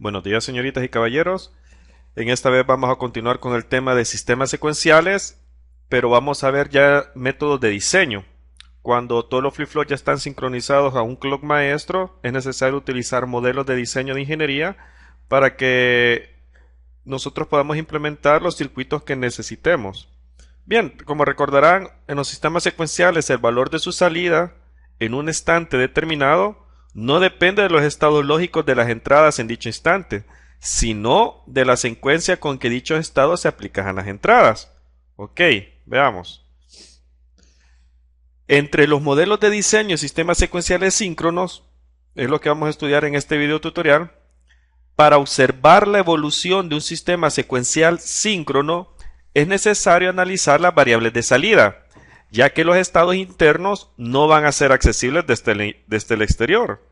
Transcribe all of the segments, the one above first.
Buenos días, señoritas y caballeros. En esta vez vamos a continuar con el tema de sistemas secuenciales, pero vamos a ver ya métodos de diseño. Cuando todos los flip-flops ya están sincronizados a un clock maestro, es necesario utilizar modelos de diseño de ingeniería para que nosotros podamos implementar los circuitos que necesitemos. Bien, como recordarán, en los sistemas secuenciales el valor de su salida en un instante determinado no depende de los estados lógicos de las entradas en dicho instante, sino de la secuencia con que dichos estados se aplican a las entradas. Ok, veamos. Entre los modelos de diseño de sistemas secuenciales síncronos, es lo que vamos a estudiar en este video tutorial, para observar la evolución de un sistema secuencial síncrono, es necesario analizar las variables de salida, ya que los estados internos no van a ser accesibles desde el exterior.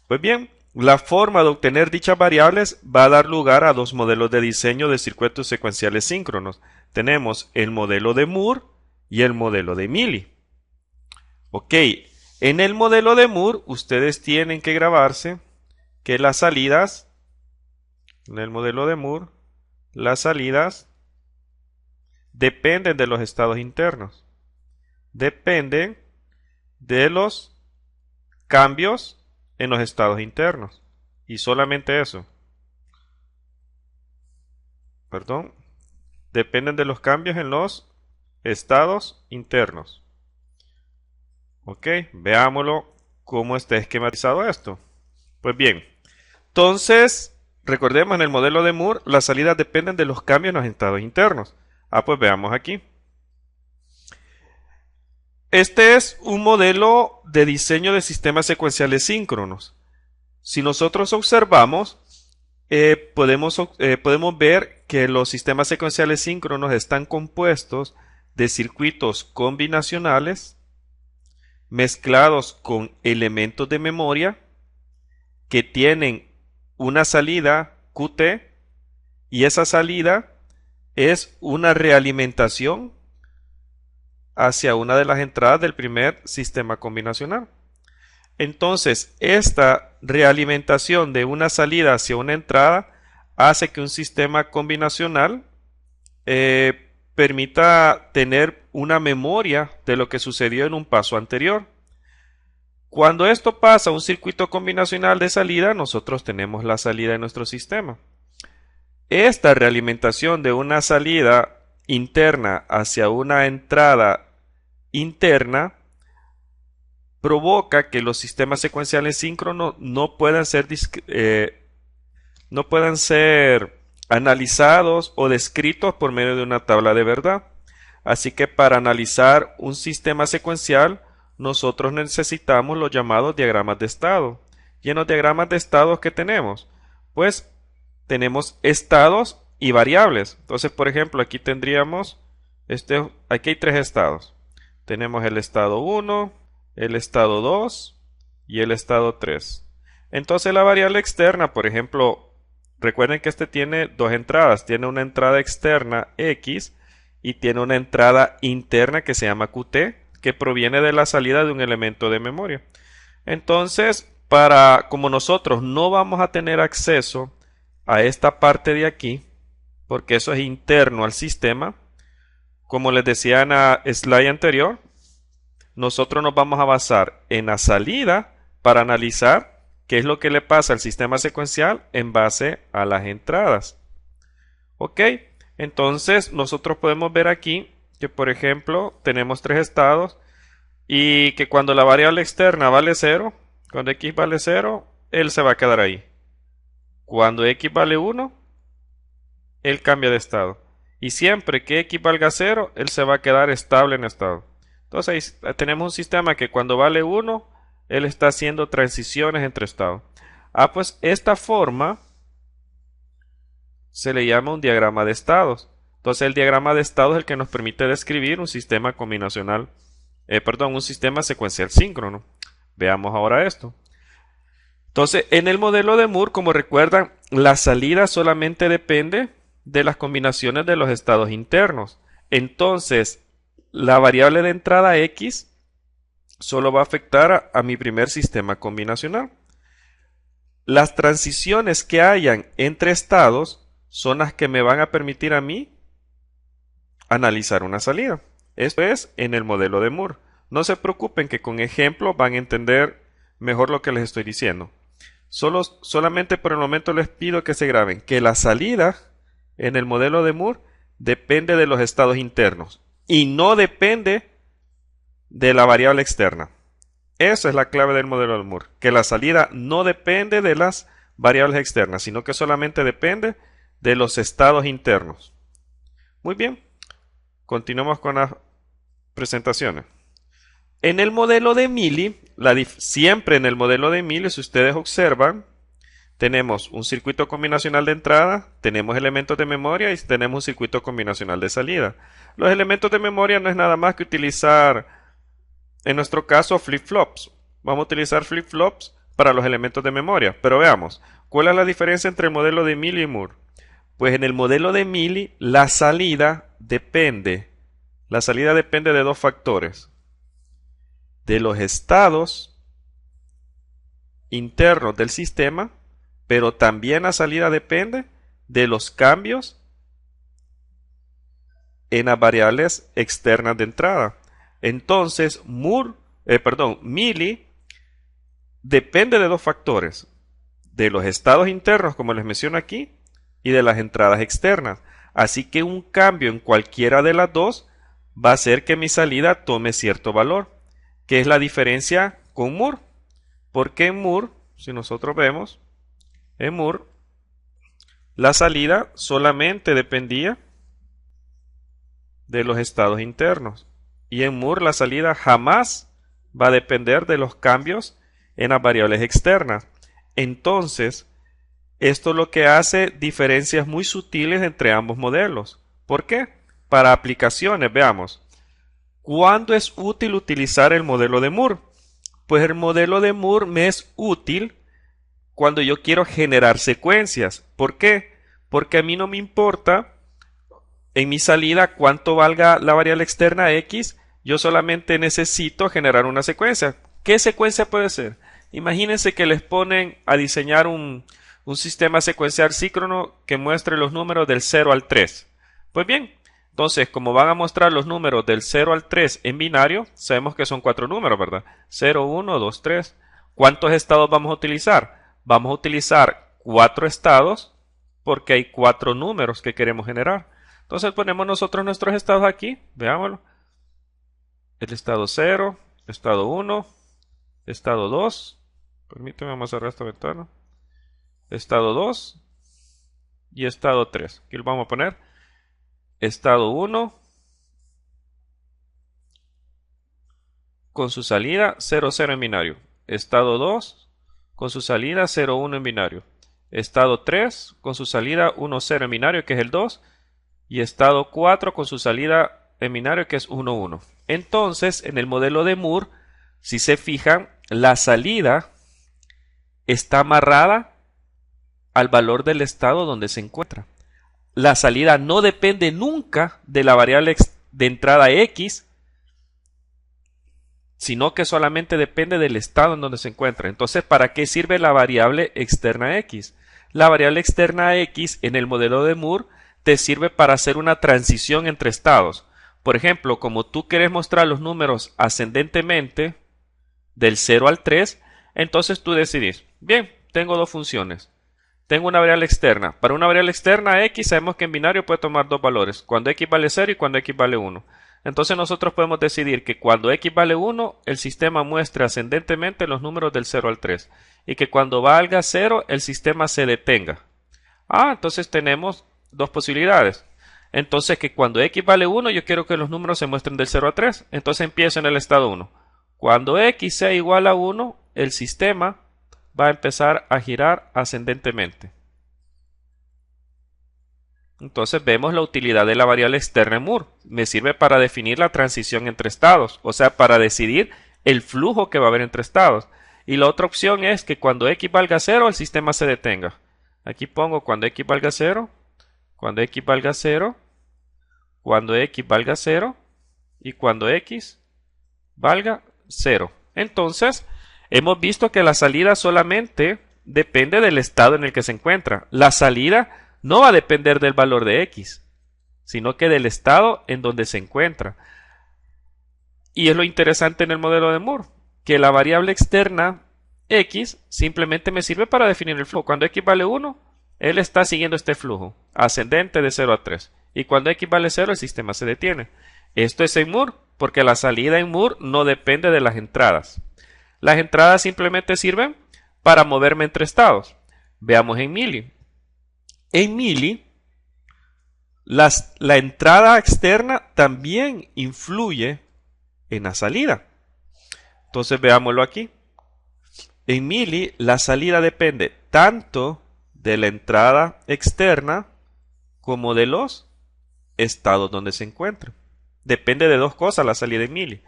Pues bien, la forma de obtener dichas variables va a dar lugar a dos modelos de diseño de circuitos secuenciales síncronos. Tenemos el modelo de Moore y el modelo de Mealy. Ok, en el modelo de Moore ustedes tienen que grabarse que las salidas, en el modelo de Moore, las salidas dependen de los estados internos. Dependen de los cambios en los estados internos. Y solamente eso. Perdón. Dependen de los cambios en los estados internos. Ok, veámoslo cómo está esquematizado esto. Pues bien, entonces, recordemos en el modelo de Moore, las salidas dependen de los cambios en los estados internos. Pues veamos aquí. Este es un modelo de diseño de sistemas secuenciales síncronos. Si nosotros observamos, podemos ver que los sistemas secuenciales síncronos están compuestos de circuitos combinacionales mezclados con elementos de memoria que tienen una salida Qt y esa salida es una realimentación hacia una de las entradas del primer sistema combinacional. Entonces, esta realimentación de una salida hacia una entrada hace que un sistema combinacional permita tener una memoria de lo que sucedió en un paso anterior. Cuando esto pasa a un circuito combinacional de salida, nosotros tenemos la salida de nuestro sistema. Esta realimentación de una salida interna hacia una entrada interna provoca que los sistemas secuenciales síncronos no puedan ser analizados o descritos por medio de una tabla de verdad. Así que para analizar un sistema secuencial, nosotros necesitamos los llamados diagramas de estado. Y en los diagramas de estados que tenemos, pues tenemos estados y variables. Entonces, por ejemplo, aquí tendríamos, aquí hay tres estados. Tenemos el estado 1, el estado 2 y el estado 3. Entonces la variable externa, por ejemplo, recuerden que este tiene dos entradas. Tiene una entrada externa X y tiene una entrada interna que se llama Qt, que proviene de la salida de un elemento de memoria. Entonces, como nosotros no vamos a tener acceso a esta parte de aquí, porque eso es interno al sistema, como les decía en la slide anterior, nosotros nos vamos a basar en la salida para analizar qué es lo que le pasa al sistema secuencial en base a las entradas. Ok, entonces nosotros podemos ver aquí que, por ejemplo, tenemos tres estados y que cuando la variable externa vale 0, cuando x vale 0, él se va a quedar ahí. Cuando x vale 1, él cambia de estado. Y siempre que x valga 0, él se va a quedar estable en estado. Entonces tenemos un sistema que cuando vale 1, él está haciendo transiciones entre estados. Pues esta forma se le llama un diagrama de estados. Entonces el diagrama de estados es el que nos permite describir un sistema combinacional, un sistema secuencial síncrono. Veamos ahora esto. Entonces, en el modelo de Moore, como recuerdan, la salida solamente depende de las combinaciones de los estados internos. Entonces, la variable de entrada X solo va a afectar a mi primer sistema combinacional. las transiciones que hayan entre estados son las que me van a permitir a mí analizar una salida. Esto es en el modelo de Moore. No se preocupen que con ejemplos van a entender mejor lo que les estoy diciendo. Solamente por el momento les pido que se graben que la salida en el modelo de Moore depende de los estados internos y no depende de la variable externa. Esa es la clave del modelo de Moore, que la salida no depende de las variables externas, sino que solamente depende de los estados internos. Muy bien, continuamos con las presentaciones. En el modelo de Mealy, siempre en el modelo de Mealy, si ustedes observan, tenemos un circuito combinacional de entrada, tenemos elementos de memoria y tenemos un circuito combinacional de salida. Los elementos de memoria no es nada más que utilizar, en nuestro caso, flip-flops. Vamos a utilizar flip-flops para los elementos de memoria. Pero veamos, ¿cuál es la diferencia entre el modelo de Mealy y Moore? Pues en el modelo de Mealy, la salida depende de dos factores. De los estados internos del sistema, pero también la salida depende de los cambios en las variables externas de entrada. Entonces, Mealy depende de dos factores, de los estados internos, como les menciono aquí, y de las entradas externas. Así que un cambio en cualquiera de las dos va a hacer que mi salida tome cierto valor. ¿Qué es la diferencia con Moore? Porque en Moore, si nosotros vemos, en Moore, la salida solamente dependía de los estados internos. Y en Moore la salida jamás va a depender de los cambios en las variables externas. Entonces, esto lo que hace diferencias muy sutiles entre ambos modelos. ¿Por qué? Para aplicaciones, veamos. ¿Cuándo es útil utilizar el modelo de Moore? Pues el modelo de Moore me es útil cuando yo quiero generar secuencias. ¿Por qué? Porque a mí no me importa en mi salida cuánto valga la variable externa x, yo solamente necesito generar una secuencia. ¿Qué secuencia puede ser? Imagínense que les ponen a diseñar un sistema secuencial síncrono que muestre los números del 0 al 3. Pues bien, entonces, como van a mostrar los números del 0 al 3 en binario, sabemos que son 4 números, ¿verdad? 0, 1, 2, 3. ¿Cuántos estados vamos a utilizar? Vamos a utilizar 4 estados porque hay 4 números que queremos generar. Entonces ponemos nosotros nuestros estados aquí, veámoslo. El estado 0, estado 1, estado 2. Permíteme, vamos a cerrar esta ventana. Estado 2 y estado 3. Aquí lo vamos a poner. Estado 1 con su salida 0, 0 en binario. Estado 2 con su salida 0, 1 en binario. Estado 3 con su salida 1, 0 en binario, que es el 2. Y estado 4 con su salida en binario, que es 1, 1. Entonces, en el modelo de Moore, si se fijan, la salida está amarrada al valor del estado donde se encuentra. La salida no depende nunca de la variable de entrada x, sino que solamente depende del estado en donde se encuentra. Entonces, ¿para qué sirve la variable externa x? La variable externa x en el modelo de Moore te sirve para hacer una transición entre estados. Por ejemplo, como tú quieres mostrar los números ascendentemente del 0 al 3, entonces tú decidís, bien, tengo dos funciones. Tengo una variable externa. Para una variable externa x sabemos que en binario puede tomar dos valores, cuando x vale 0 y cuando x vale 1. Entonces nosotros podemos decidir que cuando x vale 1, el sistema muestre ascendentemente los números del 0 al 3. Y que cuando valga 0, el sistema se detenga. Entonces tenemos dos posibilidades. Entonces que cuando x vale 1, yo quiero que los números se muestren del 0 a 3. Entonces empiezo en el estado 1. Cuando x sea igual a 1, el sistema va a empezar a girar ascendentemente. Entonces vemos la utilidad de la variable externa en Moore. Me sirve para definir la transición entre estados, o sea, para decidir el flujo que va a haber entre estados. Y la otra opción es que cuando x valga 0, el sistema se detenga. Aquí pongo cuando x valga 0, cuando x valga 0, cuando x valga 0 y cuando x valga 0. Entonces, hemos visto que la salida solamente depende del estado en el que se encuentra. La salida no va a depender del valor de x, sino que del estado en donde se encuentra. Y es lo interesante en el modelo de Moore, que la variable externa x simplemente me sirve para definir el flujo. Cuando x vale 1, él está siguiendo este flujo ascendente de 0 a 3. Y cuando x vale 0, el sistema se detiene. Esto es en Moore, porque la salida en Moore no depende de las entradas. Las entradas simplemente sirven para moverme entre estados. Veamos en Mealy. En Mealy, la entrada externa también influye en la salida. Entonces veámoslo aquí. En Mealy, la salida depende tanto de la entrada externa como de los estados donde se encuentra. Depende de dos cosas la salida en Mealy.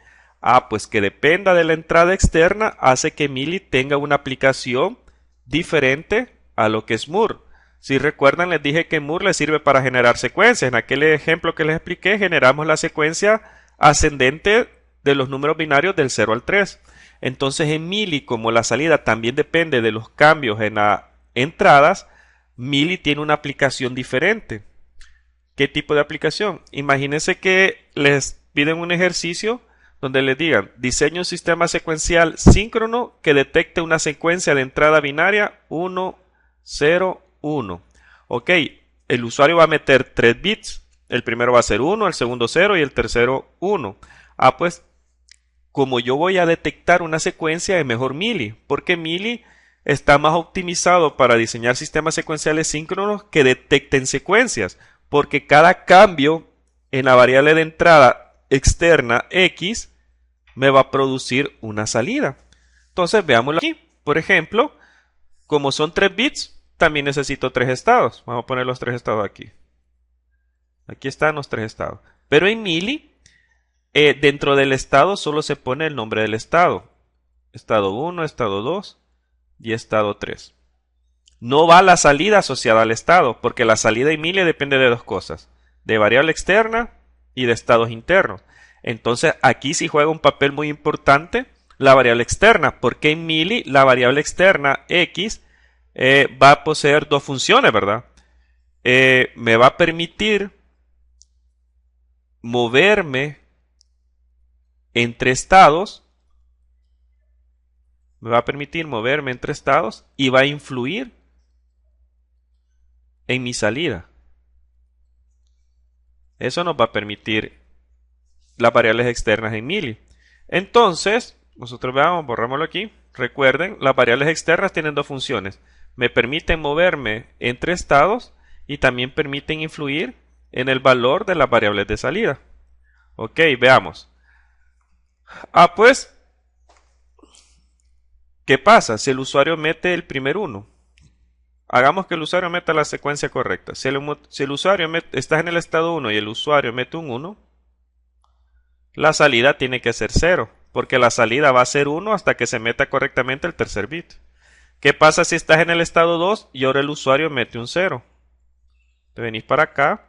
Pues que dependa de la entrada externa hace que Mealy tenga una aplicación diferente a lo que es Moore. Si recuerdan, les dije que Moore le sirve para generar secuencias. En aquel ejemplo que les expliqué, generamos la secuencia ascendente de los números binarios del 0 al 3. Entonces en Mealy, como la salida también depende de los cambios en las entradas, Mealy tiene una aplicación diferente. ¿Qué tipo de aplicación? Imagínense que les piden un ejercicio donde les digan, diseña un sistema secuencial síncrono que detecte una secuencia de entrada binaria 1, 0, 1. Ok, el usuario va a meter 3 bits. El primero va a ser 1, el segundo 0 y el tercero 1. Pues como yo voy a detectar una secuencia, es mejor Mealy, porque Mealy está más optimizado para diseñar sistemas secuenciales síncronos que detecten secuencias, porque cada cambio en la variable de entrada externa x me va a producir una salida. Entonces veámoslo aquí. Por ejemplo, como son 3 bits, también necesito 3 estados. Vamos a poner los 3 estados aquí. Aquí están los 3 estados. Pero en Mealy, dentro del estado solo se pone el nombre del estado. Estado 1, estado 2 y estado 3. No va la salida asociada al estado, porque la salida en Mealy depende de dos cosas, de variable externa y de estados internos. Entonces aquí sí juega un papel muy importante la variable externa, porque en Mealy la variable externa x va a poseer dos funciones, ¿verdad? Me va a permitir moverme entre estados, y va a influir en mi salida. Eso nos va a permitir las variables externas en Mealy. Entonces, nosotros veamos, borrémoslo aquí. Recuerden, las variables externas tienen dos funciones. Me permiten moverme entre estados y también permiten influir en el valor de las variables de salida. Ok, veamos. Pues, ¿qué pasa si el usuario mete el primer 1? Hagamos que el usuario meta la secuencia correcta. Si el usuario está en el estado 1 y el usuario mete un 1, la salida tiene que ser 0, porque la salida va a ser 1 hasta que se meta correctamente el tercer bit. ¿Qué pasa si estás en el estado 2 y ahora el usuario mete un 0? Te venís para acá.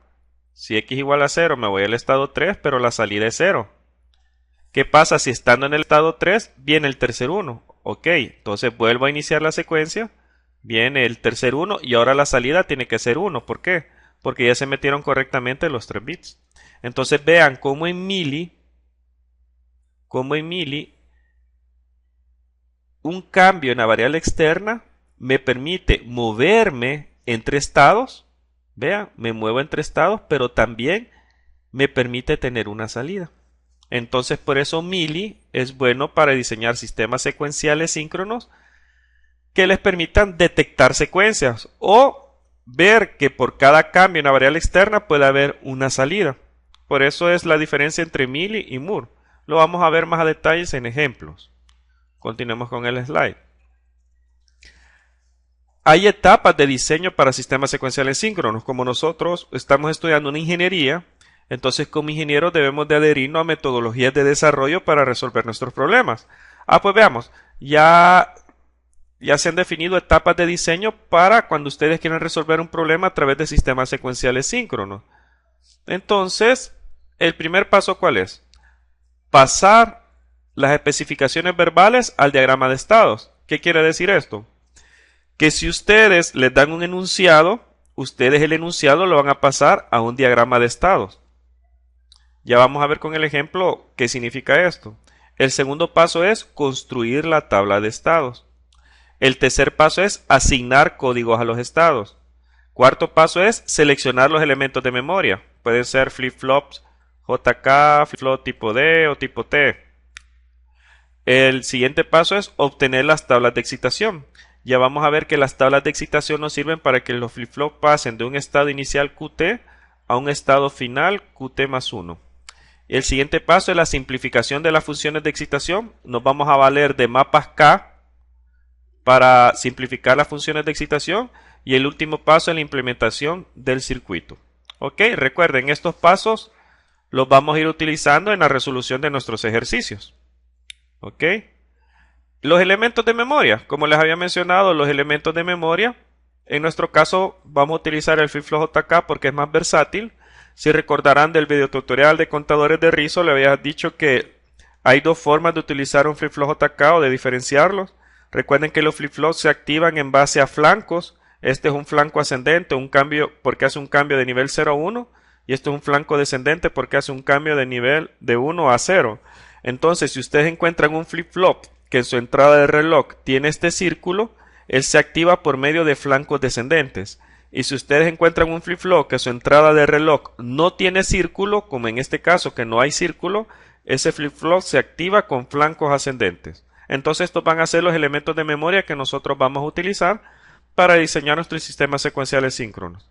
Si x igual a 0, me voy al estado 3, pero la salida es 0. ¿Qué pasa si estando en el estado 3 viene el tercer 1? Ok, entonces vuelvo a iniciar la secuencia. Viene el tercer 1 y ahora la salida tiene que ser 1. ¿Por qué? Porque ya se metieron correctamente los 3 bits. Entonces vean cómo en Mealy un cambio en la variable externa me permite moverme entre estados. Vean, me muevo entre estados, pero también me permite tener una salida. Entonces por eso Mealy es bueno para diseñar sistemas secuenciales síncronos que les permitan detectar secuencias o ver que por cada cambio en la variable externa puede haber una salida. Por eso es la diferencia entre Mealy y Moore. Lo vamos a ver más a detalles en ejemplos. Continuemos con el slide. Hay etapas de diseño para sistemas secuenciales síncronos. Como nosotros estamos estudiando una ingeniería, entonces como ingenieros debemos de adherirnos a metodologías de desarrollo para resolver nuestros problemas. Pues veamos, ya se han definido etapas de diseño para cuando ustedes quieren resolver un problema a través de sistemas secuenciales síncronos. Entonces, el primer paso, ¿cuál es? Pasar las especificaciones verbales al diagrama de estados. ¿Qué quiere decir esto? que si ustedes les dan un enunciado, ustedes el enunciado lo van a pasar a un diagrama de estados. Ya vamos a ver con el ejemplo qué significa esto. El segundo paso es construir la tabla de estados. El tercer paso es asignar códigos a los estados. Cuarto paso es seleccionar los elementos de memoria. Pueden ser flip-flops JK, flip-flop tipo D o tipo T. El siguiente paso es obtener las tablas de excitación. Ya vamos a ver que las tablas de excitación nos sirven para que los flip-flops pasen de un estado inicial QT a un estado final QT más 1. El siguiente paso es la simplificación de las funciones de excitación. Nos vamos a valer de mapas K para simplificar las funciones de excitación. Y el último paso es la implementación del circuito. Ok, recuerden, estos pasos los vamos a ir utilizando en la resolución de nuestros ejercicios. Ok. Los elementos de memoria. Como les había mencionado, los elementos de memoria. En nuestro caso vamos a utilizar el flip-flop JK porque es más versátil. Si recordarán del video tutorial de contadores de Rizzo, le había dicho que hay dos formas de utilizar un flip-flop JK o de diferenciarlos. Recuerden que los flip-flops se activan en base a flancos. Este es un flanco ascendente, un cambio porque hace un cambio de nivel 0 a 1. Y este es un flanco descendente porque hace un cambio de nivel de 1 a 0. Entonces, si ustedes encuentran un flip-flop que en su entrada de reloj tiene este círculo, él se activa por medio de flancos descendentes. Y si ustedes encuentran un flip-flop que su entrada de reloj no tiene círculo, como en este caso que no hay círculo, ese flip-flop se activa con flancos ascendentes. Entonces estos van a ser los elementos de memoria que nosotros vamos a utilizar para diseñar nuestros sistemas secuenciales síncronos.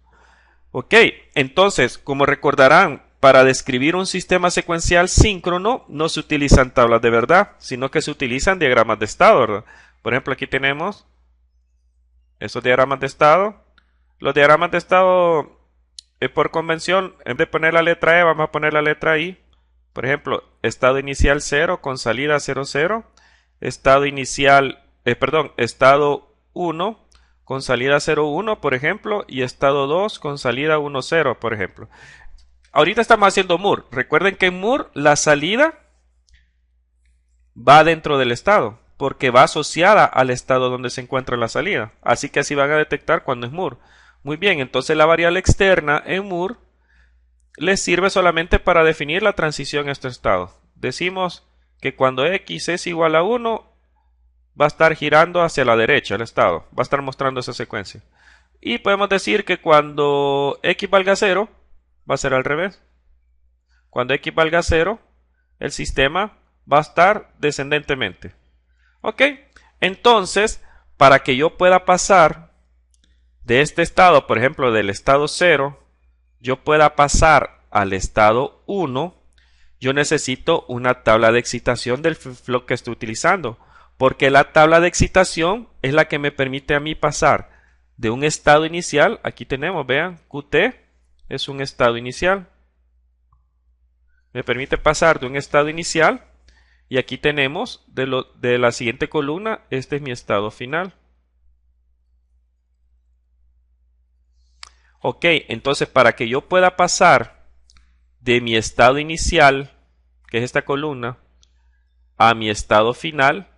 Ok, entonces, como recordarán, para describir un sistema secuencial síncrono no se utilizan tablas de verdad, sino que se utilizan diagramas de estado, ¿verdad? Por ejemplo, aquí tenemos esos diagramas de estado. Los diagramas de estado, por convención, en vez de poner la letra E, vamos a poner la letra I. Por ejemplo, estado inicial 0 con salida 0, 0. Estado inicial, estado 1 con salida 0, 1, por ejemplo. Y estado 2 con salida 1, 0, por ejemplo. Ahorita estamos haciendo MUR. Recuerden que en MUR la salida va dentro del estado, porque va asociada al estado donde se encuentra la salida. Así que así van a detectar cuando es MUR. Muy bien, entonces la variable externa en MUR les sirve solamente para definir la transición a este estado. Decimos que cuando x es igual a 1, va a estar girando hacia la derecha el estado. Va a estar mostrando esa secuencia. Y podemos decir que cuando x valga 0, va a ser al revés. Cuando x valga 0, el sistema va a estar descendentemente. Ok, entonces, para que yo pueda pasar de este estado, por ejemplo, del estado 0, yo pueda pasar al estado 1, yo necesito una tabla de excitación del flip-flop que estoy utilizando, porque la tabla de excitación es la que me permite a mí pasar de un estado inicial. Aquí tenemos, vean, QT es un estado inicial. Me permite pasar de un estado inicial y aquí tenemos de la siguiente columna, este es mi estado final. Ok, entonces para que yo pueda pasar de mi estado inicial, que es esta columna, a mi estado final,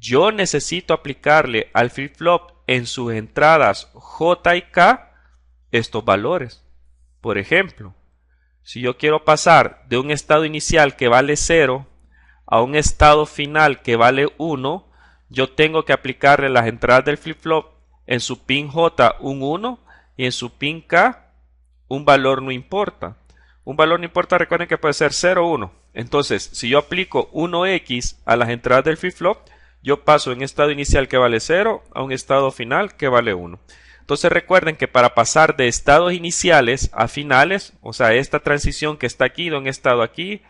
yo necesito aplicarle al flip-flop en sus entradas J y K estos valores. Por ejemplo, si yo quiero pasar de un estado inicial que vale 0 a un estado final que vale 1, yo tengo que aplicarle las entradas del flip-flop en su pin J un 1 y en su pin K un valor no importa. Un valor no importa, recuerden que puede ser 0 o 1. Entonces, si yo aplico 1x a las entradas del flip-flop, yo paso de un estado inicial que vale 0 a un estado final que vale 1. Entonces recuerden que para pasar de estados iniciales a finales, o sea, esta transición que está aquí, de un estado aquí,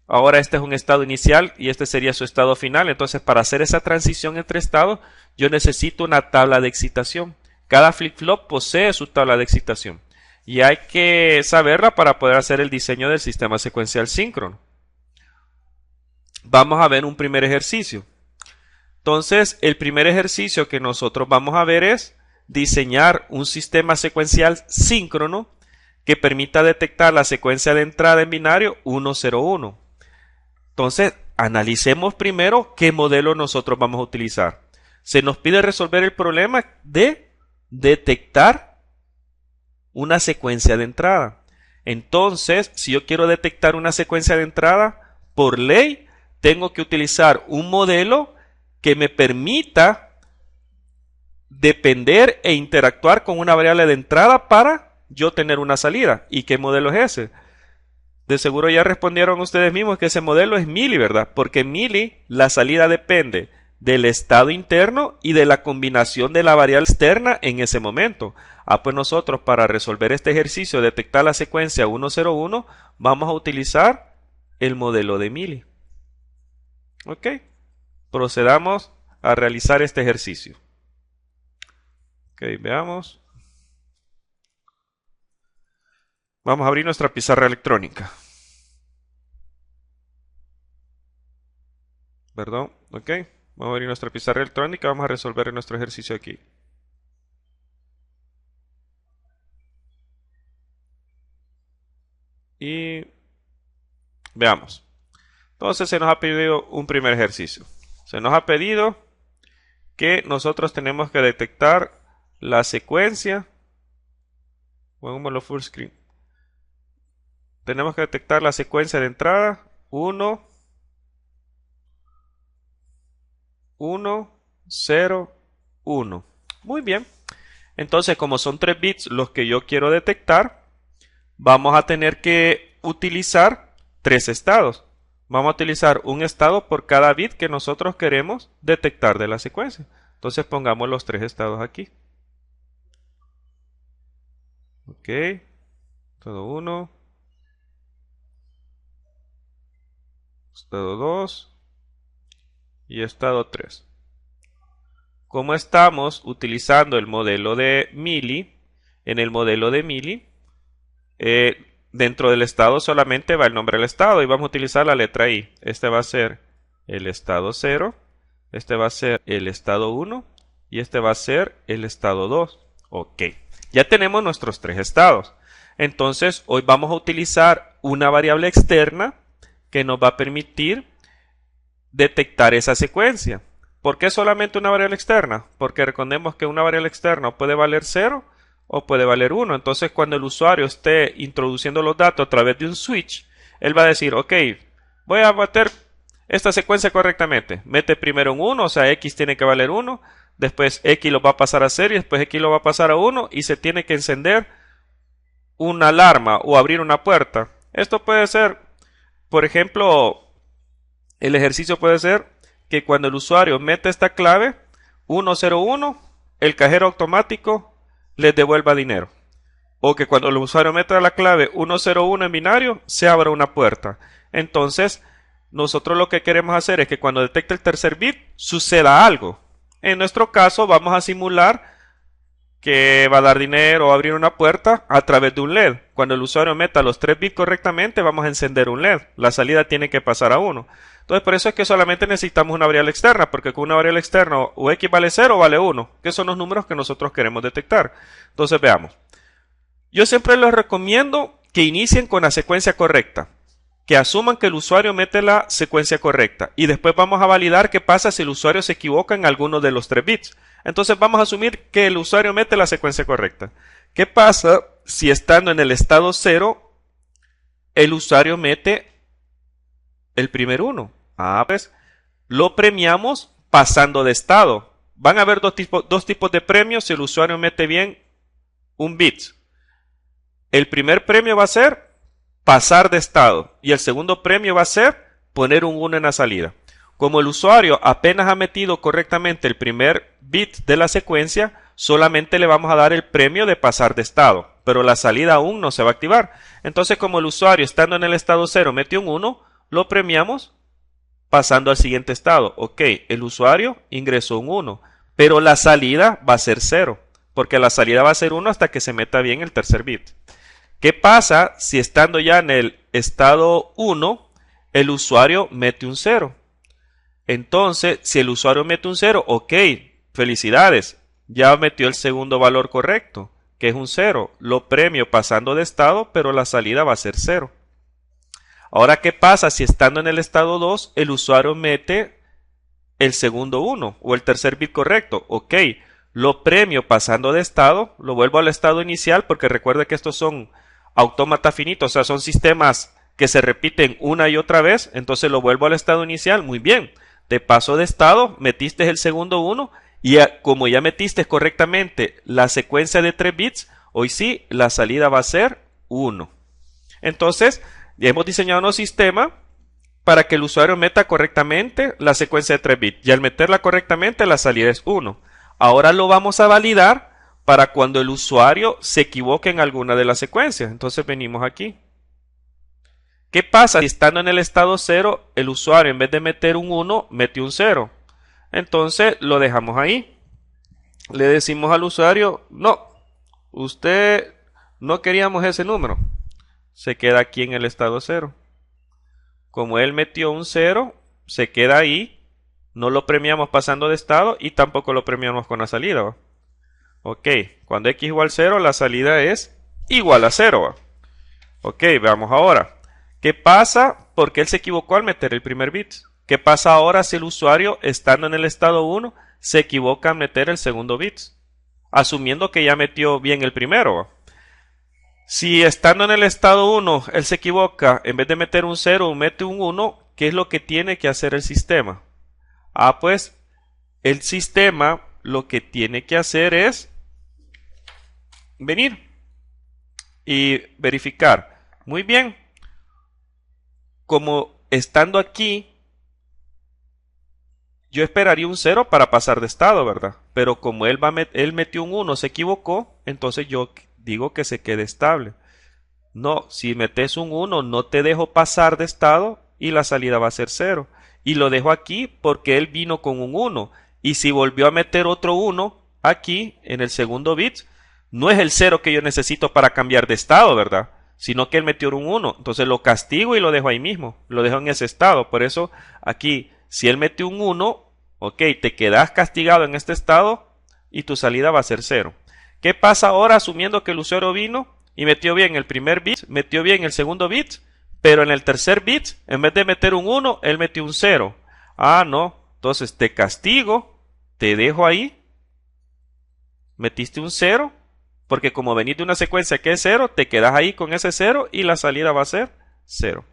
ahora este es un estado inicial y este sería su estado final. Entonces, para hacer esa transición entre estados, yo necesito una tabla de excitación. Cada flip-flop posee su tabla de excitación y hay que saberla para poder hacer el diseño del sistema secuencial síncrono. Vamos a ver un primer ejercicio. Entonces, el primer ejercicio que nosotros vamos a ver es diseñar un sistema secuencial síncrono que permita detectar la secuencia de entrada en binario 1, 0, 1. Entonces, analicemos primero qué modelo nosotros vamos a utilizar. Se nos pide resolver el problema de detectar una secuencia de entrada. Entonces, si yo quiero detectar una secuencia de entrada, por ley, tengo que utilizar un modelo que me permita depender e interactuar con una variable de entrada para yo tener una salida. ¿Y qué modelo es ese? De seguro ya respondieron ustedes mismos que ese modelo es Mealy, ¿verdad? Porque en Mealy la salida depende del estado interno y de la combinación de la variable externa en ese momento. Pues nosotros para resolver este ejercicio, detectar la secuencia 101, vamos a utilizar el modelo de Mealy. Ok, procedamos a realizar este ejercicio. Ok, veamos. Vamos a abrir nuestra pizarra electrónica. Perdón, ok. Vamos a abrir nuestra pizarra electrónica. Vamos a resolver nuestro ejercicio aquí. Y veamos. Entonces se nos ha pedido un primer ejercicio. Se nos ha pedido que nosotros tenemos que detectar la secuencia. Pongámoslo full screen. Tenemos que detectar la secuencia de entrada 1, 1, 0, 1. Muy bien. Entonces, como son 3 bits los que yo quiero detectar, vamos a tener que utilizar 3 estados. Vamos a utilizar un estado por cada bit que nosotros queremos detectar de la secuencia. Entonces pongamos los 3 estados aquí. Ok. Estado 1. Estado 2. Y estado 3. Como estamos utilizando el modelo de Mealy, en el modelo de Mealy, dentro del estado solamente va el nombre del estado y vamos a utilizar la letra I. Este va a ser el estado 0, este va a ser el estado 1 y este va a ser el estado 2. Ok, ya tenemos nuestros 3 estados. Entonces hoy vamos a utilizar una variable externa que nos va a permitir detectar esa secuencia. ¿Por qué solamente una variable externa? Porque recordemos que una variable externa puede valer 0 o puede valer 1. Entonces, cuando el usuario esté introduciendo los datos a través de un switch, él va a decir, ok, voy a meter esta secuencia correctamente. Mete primero un 1, o sea, x tiene que valer 1, después x lo va a pasar a 0 y después x lo va a pasar a 1 y se tiene que encender una alarma o abrir una puerta. Esto puede ser, por ejemplo, el ejercicio puede ser que cuando el usuario mete esta clave 101, el cajero automático les devuelva dinero. O que cuando el usuario meta la clave 101 en binario, se abra una puerta. Entonces, nosotros lo que queremos hacer es que cuando detecte el tercer bit, suceda algo. En nuestro caso, vamos a simular que va a dar dinero o abrir una puerta a través de un LED. Cuando el usuario meta los 3 bits correctamente, vamos a encender un LED. La salida tiene que pasar a 1. Entonces, por eso es que solamente necesitamos una variable externa, porque con una variable externa o x vale 0 o vale 1, que son los números que nosotros queremos detectar. Entonces, veamos. Yo siempre les recomiendo que inicien con la secuencia correcta, que asuman que el usuario mete la secuencia correcta y después vamos a validar qué pasa si el usuario se equivoca en alguno de los 3 bits. Entonces vamos a asumir que el usuario mete la secuencia correcta. ¿Qué pasa si estando en el estado 0 el usuario mete el primer 1? Pues lo premiamos pasando de estado. Van a haber dos tipos de premios si el usuario mete bien un bit. El primer premio va a ser pasar de estado y el segundo premio va a ser poner un 1 en la salida. Como el usuario apenas ha metido correctamente el primer bit de la secuencia, solamente le vamos a dar el premio de pasar de estado, pero la salida aún no se va a activar. Entonces, como el usuario estando en el estado 0 metió un 1, lo premiamos pasando al siguiente estado. Ok, el usuario ingresó un 1, pero la salida va a ser 0, porque la salida va a ser 1 hasta que se meta bien el tercer bit. ¿Qué pasa si estando ya en el estado 1, el usuario mete un 0? Entonces, si el usuario mete un 0, ok, felicidades, ya metió el segundo valor correcto, que es un 0. Lo premio pasando de estado, pero la salida va a ser 0. Ahora, ¿qué pasa si estando en el estado 2, el usuario mete el segundo 1 o el tercer bit correcto. Ok, lo premio pasando de estado, lo vuelvo al estado inicial porque recuerde que estos son autómatas finitos, o sea, son sistemas que se repiten una y otra vez, entonces lo vuelvo al estado inicial. Muy bien, te paso de estado, metiste el segundo 1 y como ya metiste correctamente la secuencia de 3 bits, hoy sí, la salida va a ser 1. Entonces, ya hemos diseñado un sistema para que el usuario meta correctamente la secuencia de 3 bits. Y al meterla correctamente, la salida es 1. Ahora lo vamos a validar para cuando el usuario se equivoque en alguna de las secuencias. Entonces venimos aquí. ¿Qué pasa si estando en el estado 0, el usuario en vez de meter un 1, mete un 0? Entonces lo dejamos ahí. Le decimos al usuario, no, usted no queríamos ese número. Se queda aquí en el estado 0. Como él metió un 0, se queda ahí. No lo premiamos pasando de estado y tampoco lo premiamos con la salida. ¿Va? Ok, cuando x igual 0, la salida es igual a 0. ¿Va? Ok, veamos ahora. ¿Qué pasa? Porque él se equivocó al meter el primer bit. ¿Qué pasa ahora si el usuario, estando en el estado 1, se equivoca al meter el segundo bit? Asumiendo que ya metió bien el primero. ¿Va? Si estando en el estado 1, él se equivoca, en vez de meter un 0, mete un 1, ¿qué es lo que tiene que hacer el sistema? Pues el sistema lo que tiene que hacer es venir y verificar. Muy bien. Como estando aquí, yo esperaría un 0 para pasar de estado, ¿verdad? Pero como él metió un 1, se equivocó, entonces yo digo que se quede estable. No, si metes un 1, no te dejo pasar de estado y la salida va a ser 0. Y lo dejo aquí porque él vino con un 1. Y si volvió a meter otro 1 aquí en el segundo bit, no es el 0 que yo necesito para cambiar de estado, ¿verdad? Sino que él metió un 1. Entonces lo castigo y lo dejo ahí mismo. Lo dejo en ese estado. Por eso aquí, si él metió un 1, ok, te quedas castigado en este estado y tu salida va a ser 0. ¿Qué pasa ahora asumiendo que el usuario vino y metió bien el primer bit, metió bien el segundo bit, pero en el tercer bit, en vez de meter un 1, él metió un 0? No, entonces te castigo, te dejo ahí, metiste un 0, porque como venís de una secuencia que es 0, te quedas ahí con ese 0 y la salida va a ser 0.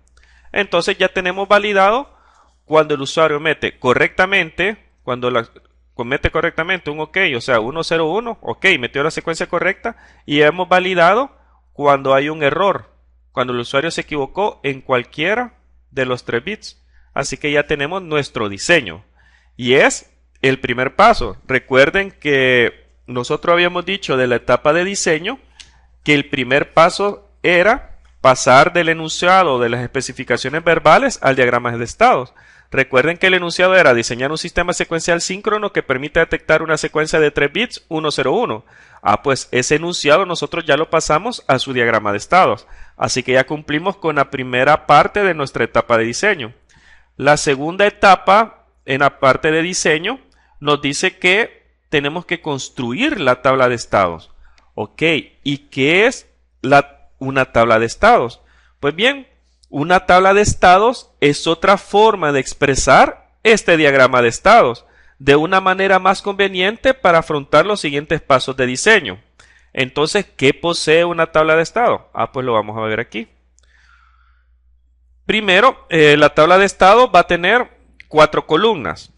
Entonces ya tenemos validado cuando el usuario mete correctamente, mete correctamente un OK, o sea, 101, OK, metió la secuencia correcta y hemos validado cuando hay un error, cuando el usuario se equivocó en cualquiera de los 3 bits. Así que ya tenemos nuestro diseño. Y es el primer paso. Recuerden que nosotros habíamos dicho de la etapa de diseño que el primer paso era pasar del enunciado de las especificaciones verbales al diagrama de estados. Recuerden que el enunciado era diseñar un sistema secuencial síncrono que permite detectar una secuencia de 3 bits 101. Pues ese enunciado nosotros ya lo pasamos a su diagrama de estados. Así que ya cumplimos con la primera parte de nuestra etapa de diseño. La segunda etapa en la parte de diseño nos dice que tenemos que construir la tabla de estados. Ok, ¿y qué es una tabla de estados? Pues bien, una tabla de estados es otra forma de expresar este diagrama de estados de una manera más conveniente para afrontar los siguientes pasos de diseño. Entonces, ¿qué posee una tabla de estado? Pues lo vamos a ver aquí. Primero, la tabla de estado va a tener 4 columnas.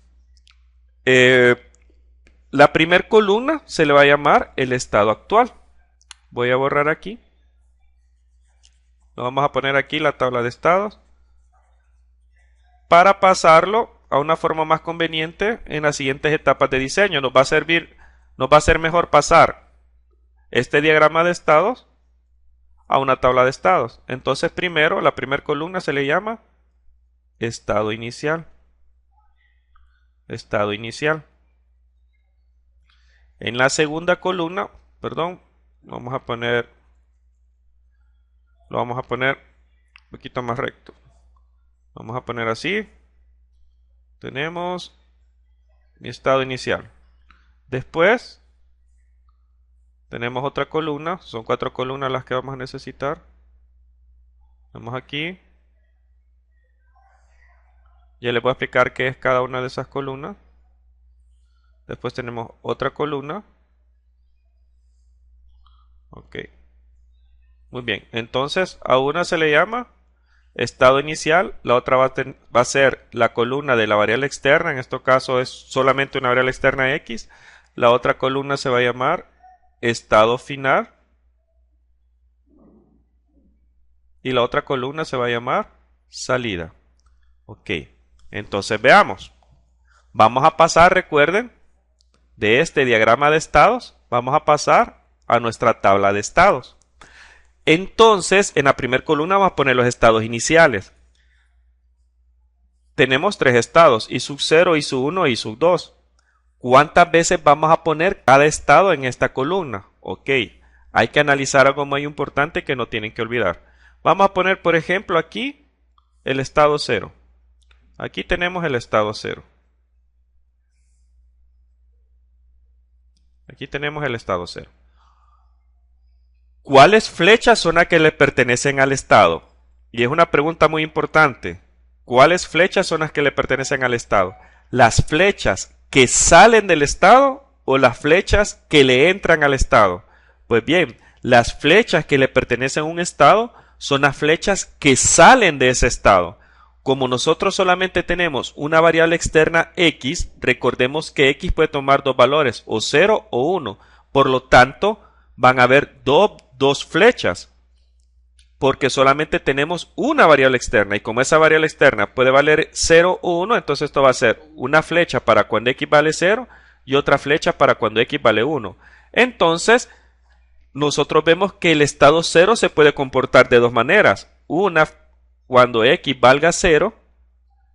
La primera columna se le va a llamar el estado actual. Voy a borrar aquí. Lo vamos a poner aquí la tabla de estados para pasarlo a una forma más conveniente en las siguientes etapas de diseño. Nos va a ser mejor pasar este diagrama de estados a una tabla de estados. Entonces primero, la primera columna se le llama estado inicial. Estado inicial. En la segunda columna, perdón, lo vamos a poner un poquito más recto. Vamos a poner así. Tenemos mi estado inicial. Después tenemos otra columna. Son 4 columnas las que vamos a necesitar. Vamos aquí. Ya les voy a explicar qué es cada una de esas columnas. Después tenemos otra columna. Ok. Muy bien. Entonces a una se le llama estado inicial. La otra va a ser la columna de la variable externa. En este caso es solamente una variable externa X. La otra columna se va a llamar estado final. Y la otra columna se va a llamar salida. Ok. Entonces veamos. Vamos a pasar, recuerden, de este diagrama de estados, vamos a pasar a nuestra tabla de estados. Entonces, en la primera columna vamos a poner los estados iniciales. Tenemos tres estados, I sub 0, I sub 1 y I sub 2. ¿Cuántas veces vamos a poner cada estado en esta columna? Ok, hay que analizar algo muy importante que no tienen que olvidar. Vamos a poner, por ejemplo, aquí el estado 0. Aquí tenemos el estado 0. Aquí tenemos el estado 0. ¿Cuáles flechas son las que le pertenecen al estado? Y es una pregunta muy importante. ¿Cuáles flechas son las que le pertenecen al estado? ¿Las flechas que salen del estado o las flechas que le entran al estado? Pues bien, las flechas que le pertenecen a un estado son las flechas que salen de ese estado. Como nosotros solamente tenemos una variable externa x, recordemos que x puede tomar dos valores, o 0 o 1. Por lo tanto, van a haber dos flechas, porque solamente tenemos una variable externa. Y como esa variable externa puede valer 0 o 1, entonces esto va a ser una flecha para cuando x vale 0 y otra flecha para cuando x vale 1. Entonces, nosotros vemos que el estado 0 se puede comportar de dos maneras. Una cuando x valga 0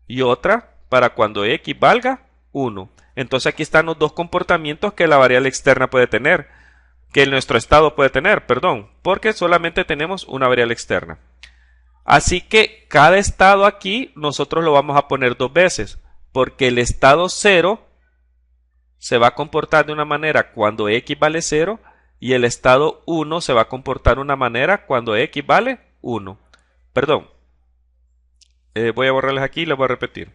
y otra para cuando x valga 1. Entonces aquí están los dos comportamientos que la variable externa puede tener, que nuestro estado puede tener, perdón, porque solamente tenemos una variable externa. Así que cada estado aquí nosotros lo vamos a poner dos veces, porque el estado 0 se va a comportar de una manera cuando x vale 0 y el estado 1 se va a comportar de una manera cuando x vale 1. Perdón. Voy a borrarles aquí y les voy a repetir.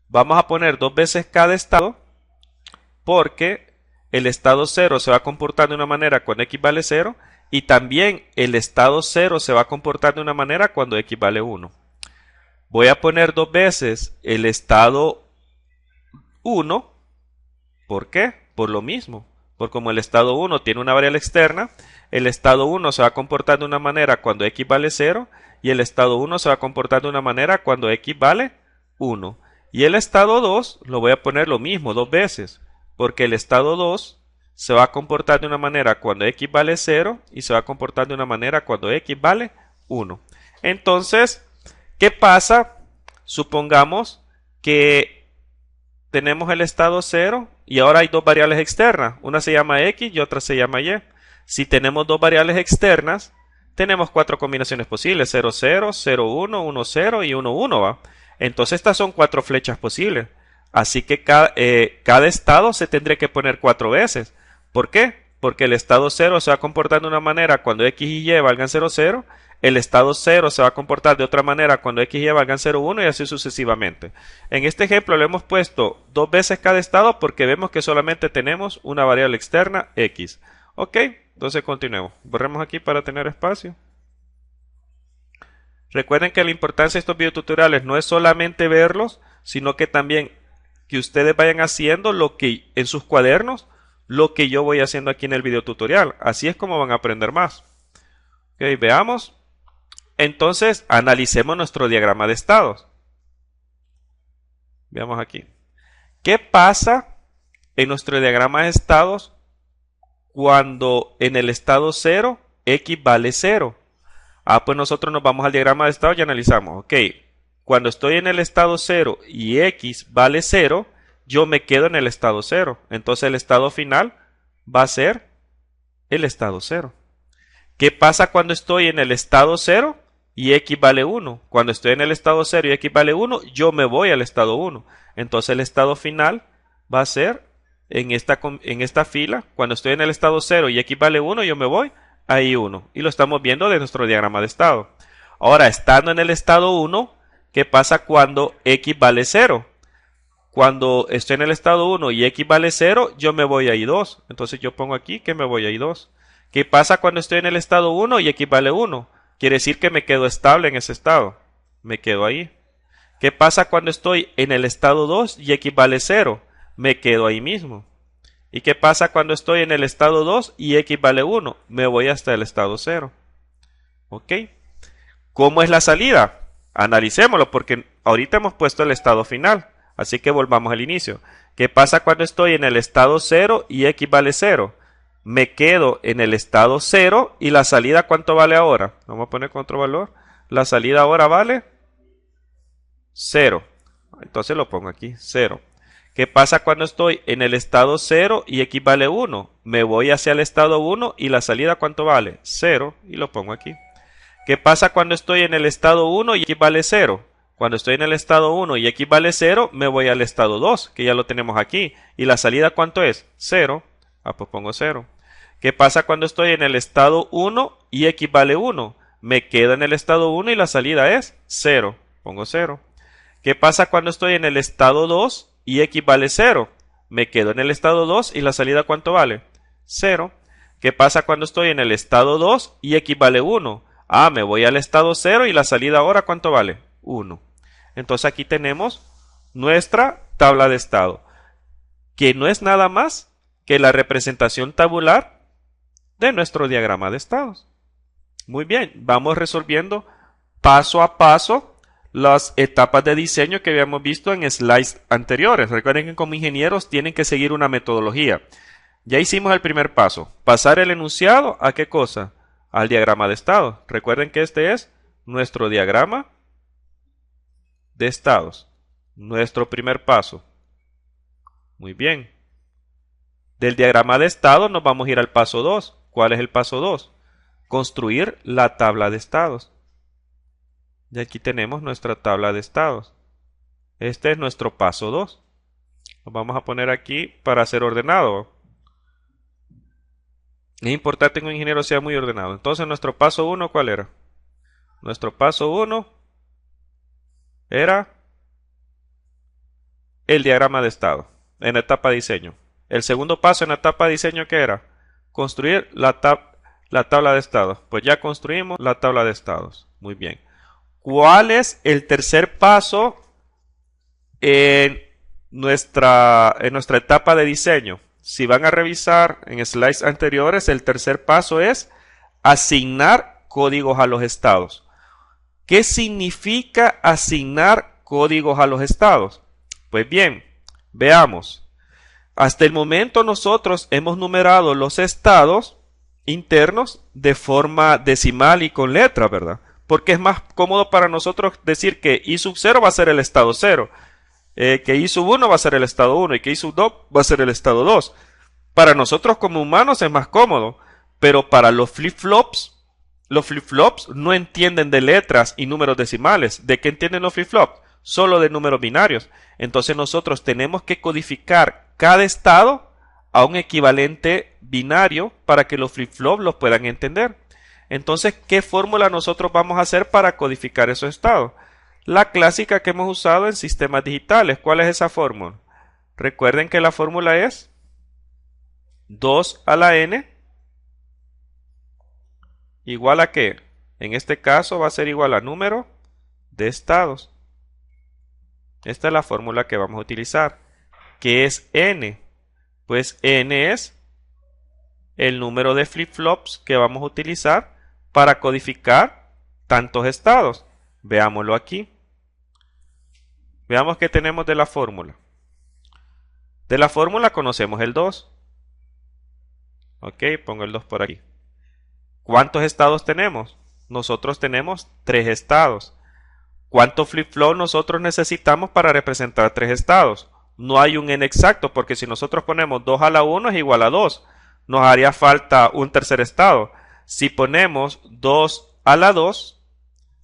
Vamos a poner dos veces cada estado porque el estado 0 se va a comportar de una manera cuando x vale 0 y también el estado 0 se va a comportar de una manera cuando x vale 1. Voy a poner dos veces el estado 1. ¿Por qué? Por lo mismo. Porque como el estado 1 tiene una variable externa, el estado 1 se va a comportar de una manera cuando x vale 0 y el estado 1 se va a comportar de una manera cuando x vale 1. Y el estado 2 lo voy a poner lo mismo dos veces, porque el estado 2 se va a comportar de una manera cuando x vale 0 y se va a comportar de una manera cuando x vale 1. Entonces, ¿qué pasa? Supongamos que tenemos el estado 0 y ahora hay dos variables externas. Una se llama x y otra se llama y. Si tenemos dos variables externas, tenemos cuatro combinaciones posibles. 0, 0, 0, 1, 1, 0 y 1, 1, ¿va? Entonces estas son cuatro flechas posibles. Así que cada estado se tendría que poner cuatro veces. ¿Por qué? Porque el estado 0 se va a comportar de una manera cuando x y y valgan 0, 0. El estado 0 se va a comportar de otra manera cuando x y y valgan 0, 1 y así sucesivamente. En este ejemplo le hemos puesto dos veces cada estado porque vemos que solamente tenemos una variable externa x. Ok, entonces continuemos. Borremos aquí para tener espacio. Recuerden que la importancia de estos videotutoriales no es solamente verlos, sino que también que ustedes vayan haciendo lo que en sus cuadernos, lo que yo voy haciendo aquí en el videotutorial. Así es como van a aprender más. Ok, veamos. Entonces, analicemos nuestro diagrama de estados. Veamos aquí. ¿Qué pasa en nuestro diagrama de estados cuando en el estado 0 x vale 0? Pues nosotros nos vamos al diagrama de estados y analizamos. Ok, cuando estoy en el estado 0 y x vale 0, yo me quedo en el estado 0. Entonces el estado final va a ser el estado 0. ¿Qué pasa cuando estoy en el estado 0 y x vale 1? Cuando estoy en el estado 0 y x vale 1, yo me voy al estado 1. Entonces el estado final va a ser en esta fila. Cuando estoy en el estado 0 y x vale 1, yo me voy a I1. Y lo estamos viendo de nuestro diagrama de estado. Ahora, estando en el estado 1, ¿Qué pasa cuando x vale 0? Cuando estoy en el estado 1 y x vale 0, yo me voy a I2. Entonces yo pongo aquí que me voy a I2. ¿Qué pasa cuando estoy en el estado 1 y x vale 1? Quiere decir que me quedo estable en ese estado. Me quedo ahí. ¿Qué pasa cuando estoy en el estado 2 y x vale 0? Me quedo ahí mismo. ¿Y qué pasa cuando estoy en el estado 2 y x vale 1? Me voy hasta el estado 0. ¿Ok? ¿Cómo es la salida? Analicémoslo porque ahorita hemos puesto el estado final. Así que volvamos al inicio. ¿Qué pasa cuando estoy en el estado 0 y x vale 0? Me quedo en el estado 0 y la salida ¿cuánto vale ahora? Vamos a poner con otro valor. La salida ahora vale 0. Entonces lo pongo aquí, 0. ¿Qué pasa cuando estoy en el estado 0 y x vale 1? Me voy hacia el estado 1 y la salida ¿cuánto vale? 0 y lo pongo aquí. ¿Qué pasa cuando estoy en el estado 1 y x vale 0? Cuando estoy en el estado 1 y x vale 0, me voy al estado 2, que ya lo tenemos aquí. ¿Y la salida cuánto es? 0. Pues pongo 0. ¿Qué pasa cuando estoy en el estado 1 y x vale 1? Me quedo en el estado 1 y la salida es 0. Pongo 0. ¿Qué pasa cuando estoy en el estado 2 y x vale 0? Me quedo en el estado 2 y la salida ¿cuánto vale? 0. ¿Qué pasa cuando estoy en el estado 2 y x vale 1? Me voy al estado 0 y la salida ahora ¿cuánto vale? 1. Entonces aquí tenemos nuestra tabla de estado, que no es nada más que la representación tabular de nuestro diagrama de estados. Muy bien, vamos resolviendo paso a paso las etapas de diseño que habíamos visto en slides anteriores. Recuerden que como ingenieros tienen que seguir una metodología. Ya hicimos el primer paso, pasar el enunciado ¿a qué cosa? Al diagrama de estado. Recuerden que este es nuestro diagrama de estados. Nuestro primer paso. Muy bien. Del diagrama de estado nos vamos a ir al paso 2. ¿Cuál es el paso 2? Construir la tabla de estados. Y aquí tenemos nuestra tabla de estados. Este es nuestro paso 2. Lo vamos a poner aquí para ser ordenado. Es importante que un ingeniero sea muy ordenado. Entonces nuestro paso 1, ¿cuál era? Nuestro paso 1 era el diagrama de estado en la etapa de diseño. El segundo paso en la etapa de diseño, ¿qué era? Construir la tabla de estados. Pues ya construimos la tabla de estados. Muy bien. ¿Cuál es el tercer paso en nuestra etapa de diseño? Si van a revisar en slides anteriores, el tercer paso es asignar códigos a los estados. ¿Qué significa asignar códigos a los estados? Pues bien, veamos. Hasta el momento nosotros hemos numerado los estados internos de forma decimal y con letras, ¿verdad? Porque es más cómodo para nosotros decir que I sub 0 va a ser el estado 0, que I sub 1 va a ser el estado 1 y que I sub 2 va a ser el estado 2. Para nosotros como humanos es más cómodo, pero para los flip-flops no entienden de letras y números decimales. ¿De qué entienden los flip-flops? Solo de números binarios. Entonces nosotros tenemos que codificar cada estado a un equivalente binario para que los flip-flops los puedan entender. Entonces, ¿qué fórmula nosotros vamos a hacer para codificar esos estados? La clásica que hemos usado en sistemas digitales. ¿Cuál es esa fórmula? Recuerden que la fórmula es 2 a la n igual a ¿qué? En este caso va a ser igual a número de estados. Esta es la fórmula que vamos a utilizar. ¿Qué es n? Pues n es el número de flip-flops que vamos a utilizar para codificar tantos estados. Veámoslo aquí. Veamos qué tenemos de la fórmula. De la fórmula conocemos el 2. Ok, pongo el 2 por aquí. ¿Cuántos estados tenemos? Nosotros tenemos 3 estados. ¿Cuántos flip-flops nosotros necesitamos para representar 3 estados? No hay un n exacto, porque si nosotros ponemos 2 a la 1 es igual a 2. Nos haría falta un tercer estado. Si ponemos 2 a la 2,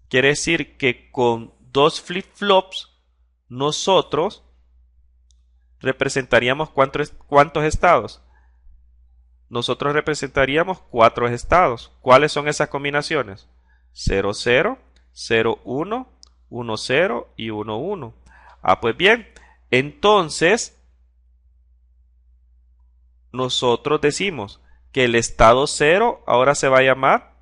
quiere decir que con 2 flip-flops nosotros representaríamos ¿cuántos estados? Nosotros representaríamos 4 estados. ¿Cuáles son esas combinaciones? 0, 0, 0, 1, 1, 0 y 1, 1. Ah, pues bien, entonces nosotros decimos que el estado 0 ahora se va a llamar,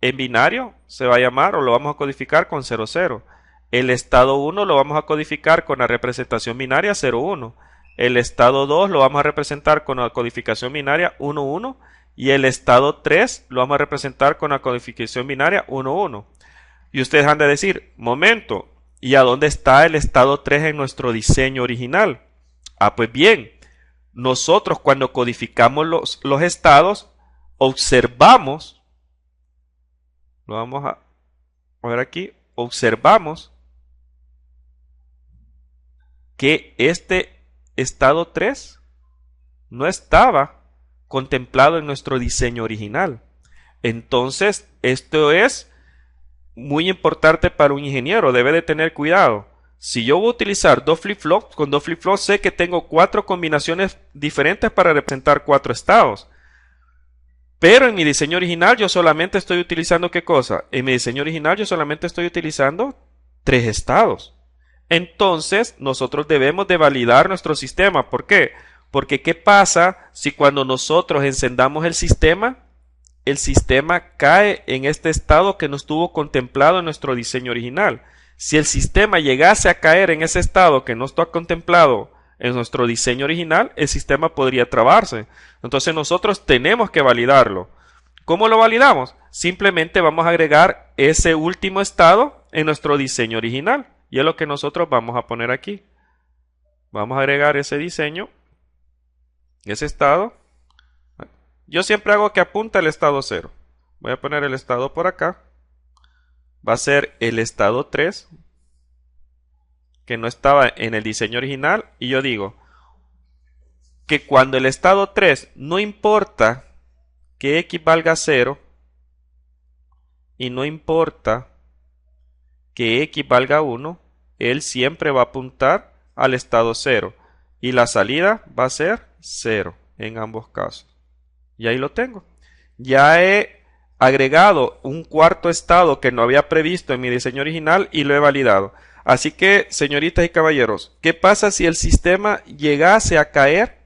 en binario, se va a llamar o lo vamos a codificar con 0, 0. El estado 1 lo vamos a codificar con la representación binaria 0, 1. El estado 2 lo vamos a representar con la codificación binaria 1, 1. Y el estado 3 lo vamos a representar con la codificación binaria 1, 1. Y ustedes han de decir, momento, ¿y a dónde está el estado 3 en nuestro diseño original? Ah, pues bien, nosotros cuando codificamos los estados, observamos, lo vamos a ver aquí, observamos que este estado 3 no estaba contemplado en nuestro diseño original. Entonces, esto es muy importante para un ingeniero, debe de tener cuidado. Si yo voy a utilizar dos flip-flops, con dos flip-flops sé que tengo 4 combinaciones diferentes para representar 4 estados. Pero en mi diseño original yo solamente estoy utilizando ¿qué cosa? En mi diseño original yo solamente estoy utilizando 3 estados. Entonces nosotros debemos de validar nuestro sistema. ¿Por qué? Porque ¿qué pasa si cuando nosotros encendamos el sistema cae en este estado que no estuvo contemplado en nuestro diseño original? Si el sistema llegase a caer en ese estado que no está contemplado en nuestro diseño original, el sistema podría trabarse. Entonces nosotros tenemos que validarlo. ¿Cómo lo validamos? Simplemente vamos a agregar ese último estado en nuestro diseño original. Y es lo que nosotros vamos a poner aquí. Vamos a agregar ese diseño, ese estado. Yo siempre hago que apunta el estado 0. Voy a poner el estado por acá. Va a ser el estado 3, que no estaba en el diseño original. Y yo digo que cuando el estado 3 no importa que x valga 0 y no importa que x valga 1, él siempre va a apuntar al estado 0. Y la salida va a ser 0 en ambos casos. Y ahí lo tengo. Ya he agregado un cuarto estado que no había previsto en mi diseño original y lo he validado. Así que, señoritas y caballeros, ¿qué pasa si el sistema llegase a caer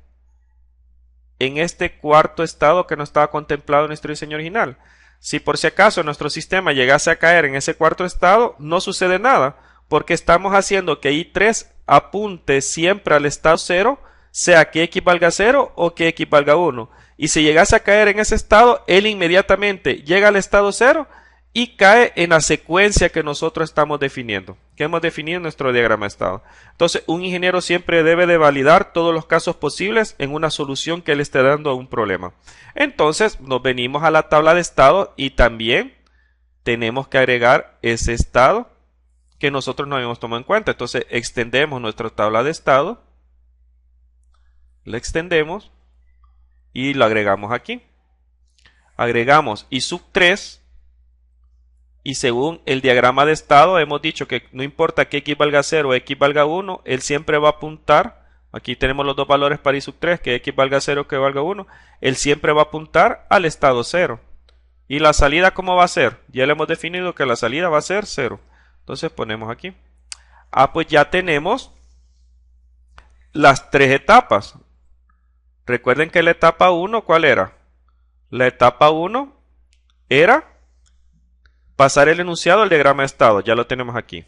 en este cuarto estado que no estaba contemplado en nuestro diseño original? Si por si acaso nuestro sistema llegase a caer en ese cuarto estado, no sucede nada, porque estamos haciendo que I3 apunte siempre al estado 0, sea que x valga 0 o que x valga 1. Y si llegase a caer en ese estado, él inmediatamente llega al estado 0 y cae en la secuencia que nosotros estamos definiendo, que hemos definido en nuestro diagrama de estado. Entonces, un ingeniero siempre debe de validar todos los casos posibles en una solución que él esté dando a un problema. Entonces, nos venimos a la tabla de estado y también tenemos que agregar ese estado que nosotros no habíamos tomado en cuenta. Entonces, extendemos nuestra tabla de estado, la extendemos y lo agregamos aquí. Agregamos I sub 3 y según el diagrama de estado hemos dicho que no importa que x valga 0 o x valga 1, él siempre va a apuntar, aquí tenemos los dos valores para I sub 3, que x valga 0 o que valga 1, él siempre va a apuntar al estado 0. ¿Y la salida cómo va a ser? Ya le hemos definido que la salida va a ser 0. Entonces ponemos aquí. Ah, pues ya tenemos las 3 etapas. Recuerden que la etapa 1, ¿cuál era? La etapa 1 era pasar el enunciado al diagrama de estado. Ya lo tenemos aquí.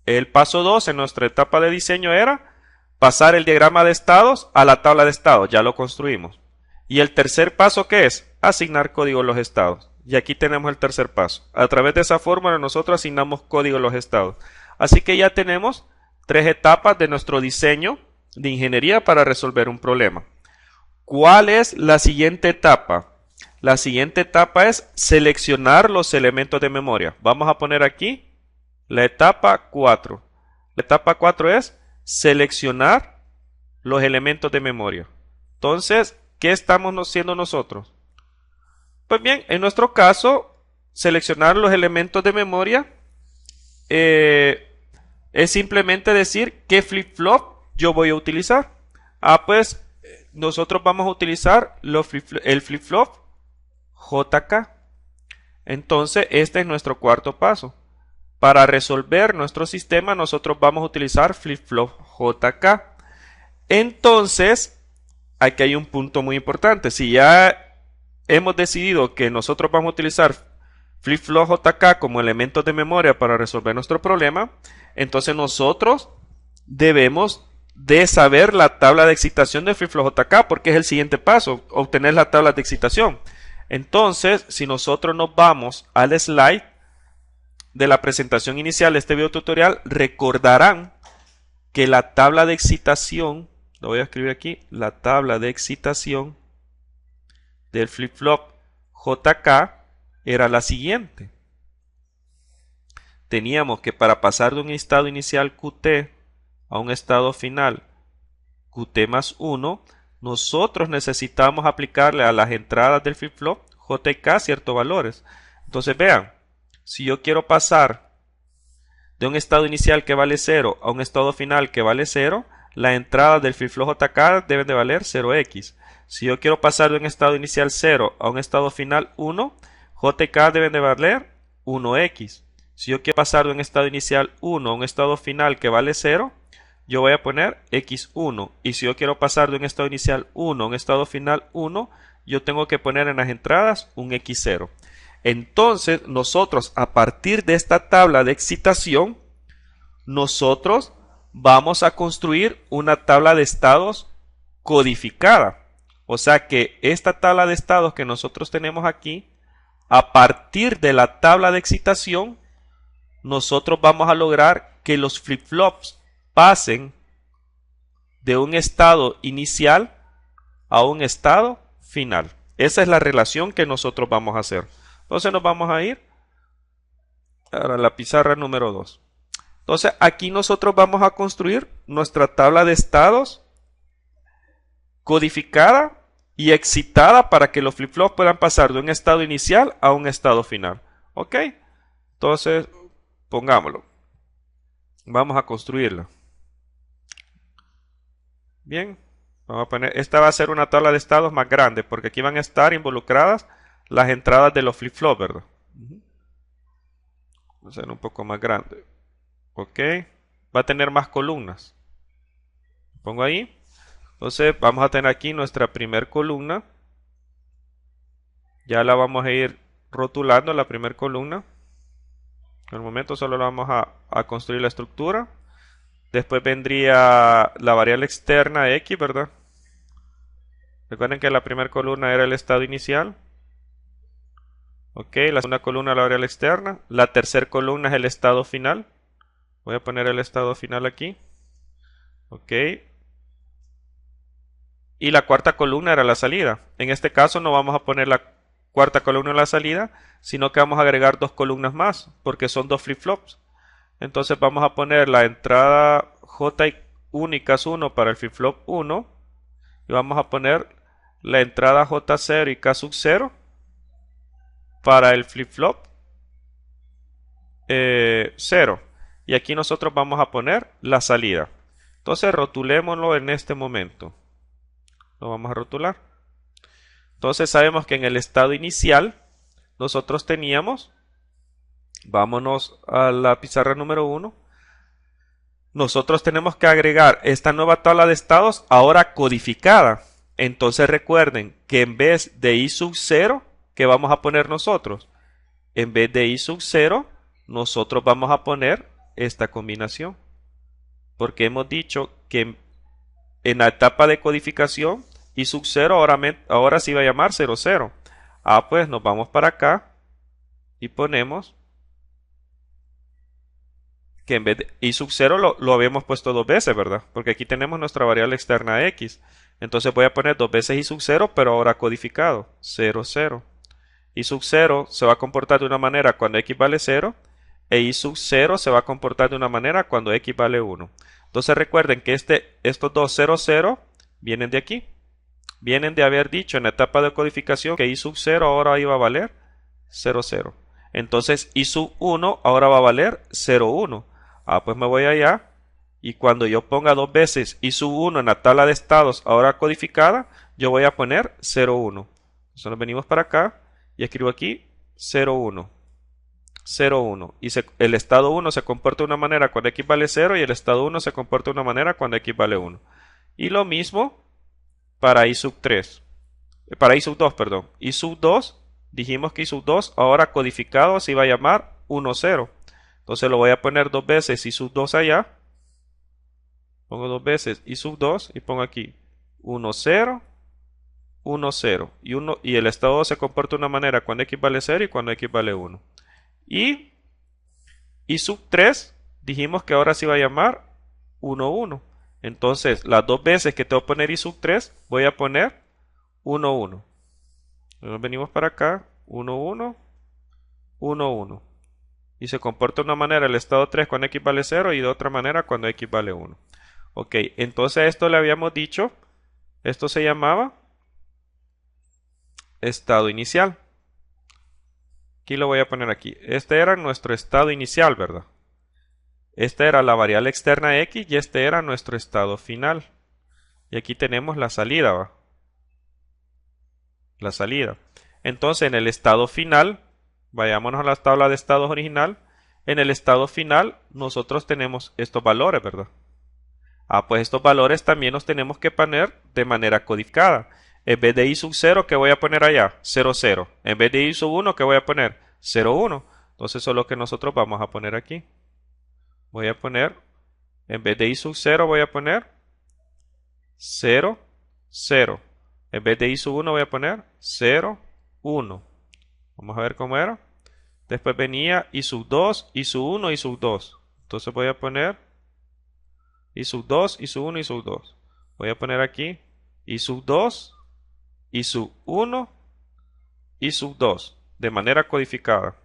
El paso 2 en nuestra etapa de diseño era pasar el diagrama de estados a la tabla de estados. Ya lo construimos. Y el tercer paso, ¿qué es? Asignar código a los estados. Y aquí tenemos el tercer paso. A través de esa fórmula nosotros asignamos código a los estados. Así que ya tenemos 3 etapas de nuestro diseño de ingeniería para resolver un problema. ¿Cuál es la siguiente etapa? La siguiente etapa es seleccionar los elementos de memoria. Vamos a poner aquí la etapa 4. La etapa 4 es seleccionar los elementos de memoria. Entonces, ¿qué estamos haciendo nosotros? Pues bien, en nuestro caso, seleccionar los elementos de memoria es simplemente decir qué flip-flop yo voy a utilizar. Ah, pues nosotros vamos a utilizar el flip-flop JK. Entonces, este es nuestro cuarto paso. Para resolver nuestro sistema nosotros vamos a utilizar flip-flop JK. Entonces, aquí hay un punto muy importante. Si ya hemos decidido que nosotros vamos a utilizar flip-flop JK como elementos de memoria para resolver nuestro problema, entonces nosotros debemos de saber la tabla de excitación de flip-flop JK, porque es el siguiente paso, obtener la tabla de excitación. Entonces, si nosotros nos vamos al slide de la presentación inicial de este video tutorial, recordarán que la tabla de excitación, lo voy a escribir aquí, la tabla de excitación del flip-flop JK era la siguiente. Teníamos que para pasar de un estado inicial QT a un estado final QT más 1, nosotros necesitamos aplicarle a las entradas del flip-flop JK ciertos valores. Entonces vean, si yo quiero pasar de un estado inicial que vale 0 a un estado final que vale 0, las entradas del flip-flop JK deben de valer 0x. Si yo quiero pasar de un estado inicial 0 a un estado final 1, JK deben de valer 1x. Si yo quiero pasar de un estado inicial 1 a un estado final que vale 0, yo voy a poner x1. Y si yo quiero pasar de un estado inicial 1 a un estado final 1, yo tengo que poner en las entradas un x0. Entonces, nosotros a partir de esta tabla de excitación, nosotros vamos a construir una tabla de estados codificada. O sea que esta tabla de estados que nosotros tenemos aquí, a partir de la tabla de excitación, nosotros vamos a lograr que los flip-flops pasen de un estado inicial a un estado final. Esa es la relación que nosotros vamos a hacer. Entonces nos vamos a ir a la pizarra número 2. Entonces aquí nosotros vamos a construir nuestra tabla de estados codificada y excitada para que los flip-flops puedan pasar de un estado inicial a un estado final. ¿Ok? Entonces, pongámoslo. Vamos a construirla. Bien. Vamos a poner, esta va a ser una tabla de estados más grande porque aquí van a estar involucradas las entradas de los flip-flops, ¿verdad? Va a ser un poco más grande. Ok. Va a tener más columnas. Pongo ahí. Entonces vamos a tener aquí nuestra primer columna. Ya la vamos a ir rotulando la primera columna. En el momento solo vamos a construir la estructura. Después vendría la variable externa x, ¿verdad? Recuerden que la primera columna era el estado inicial. Ok, la segunda columna es la variable externa. La tercera columna es el estado final. Voy a poner el estado final aquí. Ok. Y la cuarta columna era la salida. En este caso no vamos a poner la cuarta columna en la salida, sino que vamos a agregar dos columnas más, porque son dos flip-flops. Entonces vamos a poner la entrada J1 y K1 para el flip-flop 1. Y vamos a poner la entrada J0 y K0 para el flip-flop 0. Y aquí nosotros vamos a poner la salida. Entonces rotulémoslo en este momento. Lo vamos a rotular. Entonces sabemos que en el estado inicial nosotros teníamos, vámonos a la pizarra número 1, nosotros tenemos que agregar esta nueva tabla de estados ahora codificada. Entonces recuerden que en vez de i sub 0, ¿qué vamos a poner nosotros? En vez de i sub 0, nosotros vamos a poner esta combinación. Porque hemos dicho que en la etapa de codificación, i sub 0 ahora sí va a llamar 0, 0. Ah, pues nos vamos para acá y ponemos que en vez de i sub 0 lo habíamos puesto dos veces, ¿verdad? Porque aquí tenemos nuestra variable externa x. Entonces voy a poner dos veces i sub 0, pero ahora codificado, 0, 0. I sub 0 se va a comportar de una manera cuando x vale 0, e i sub 0 se va a comportar de una manera cuando x vale 1. Entonces recuerden que estos dos 0, 0 vienen de aquí. Vienen de haber dicho en la etapa de codificación que i sub 0 ahora iba a valer 0, 0. Entonces i sub 1 ahora va a valer 0, 1. Ah, pues me voy allá y cuando yo ponga dos veces i sub 1 en la tabla de estados ahora codificada, yo voy a poner 0, 1. Entonces nos venimos para acá y escribo aquí 0, 1. 0, 1. Y el estado 1 se comporta de una manera cuando x vale 0 y el estado 1 se comporta de una manera cuando x vale 1. Y lo mismo para i sub 3. Para i sub 2, perdón. i sub 2, dijimos que i sub 2 ahora codificado se iba a llamar 1, 0. Entonces lo voy a poner dos veces i sub 2 allá. Pongo dos veces i sub 2 y pongo aquí 1, 0, 1, 0. Y el estado 2 se comporta de una manera cuando x vale 0 y cuando x vale 1. Y i sub 3 dijimos que ahora se iba a llamar 1, 1. Entonces las dos veces que tengo que poner i sub 3 voy a poner 1, 1. Nos venimos para acá, 1, 1, 1, 1. Y se comporta de una manera el estado 3 cuando x vale 0 y de otra manera cuando x vale 1. Ok, entonces esto le habíamos dicho, esto se llamaba estado inicial. Aquí lo voy a poner aquí. Este era nuestro estado inicial, ¿verdad? Esta era la variable externa x y este era nuestro estado final. Y aquí tenemos la salida, ¿va? La salida. Entonces en el estado final, vayámonos a la tabla de estados original. En el estado final nosotros tenemos estos valores, ¿verdad? Pues estos valores también los tenemos que poner de manera codificada. En vez de i sub 0, ¿qué voy a poner allá? 0, 0. En vez de i sub 1, ¿qué voy a poner? 0, 1. Entonces eso es lo que nosotros vamos a poner aquí. Voy a poner, en vez de i sub 0, voy a poner 0, 0. En vez de i sub 1 voy a poner 0, 1. Vamos a ver cómo era. Después venía i sub 2, i sub 1, i sub 2. Entonces voy a poner i sub 2, i sub 1, i sub 2. Voy a poner aquí i sub 2, i sub 1, i sub 2. De manera codificada.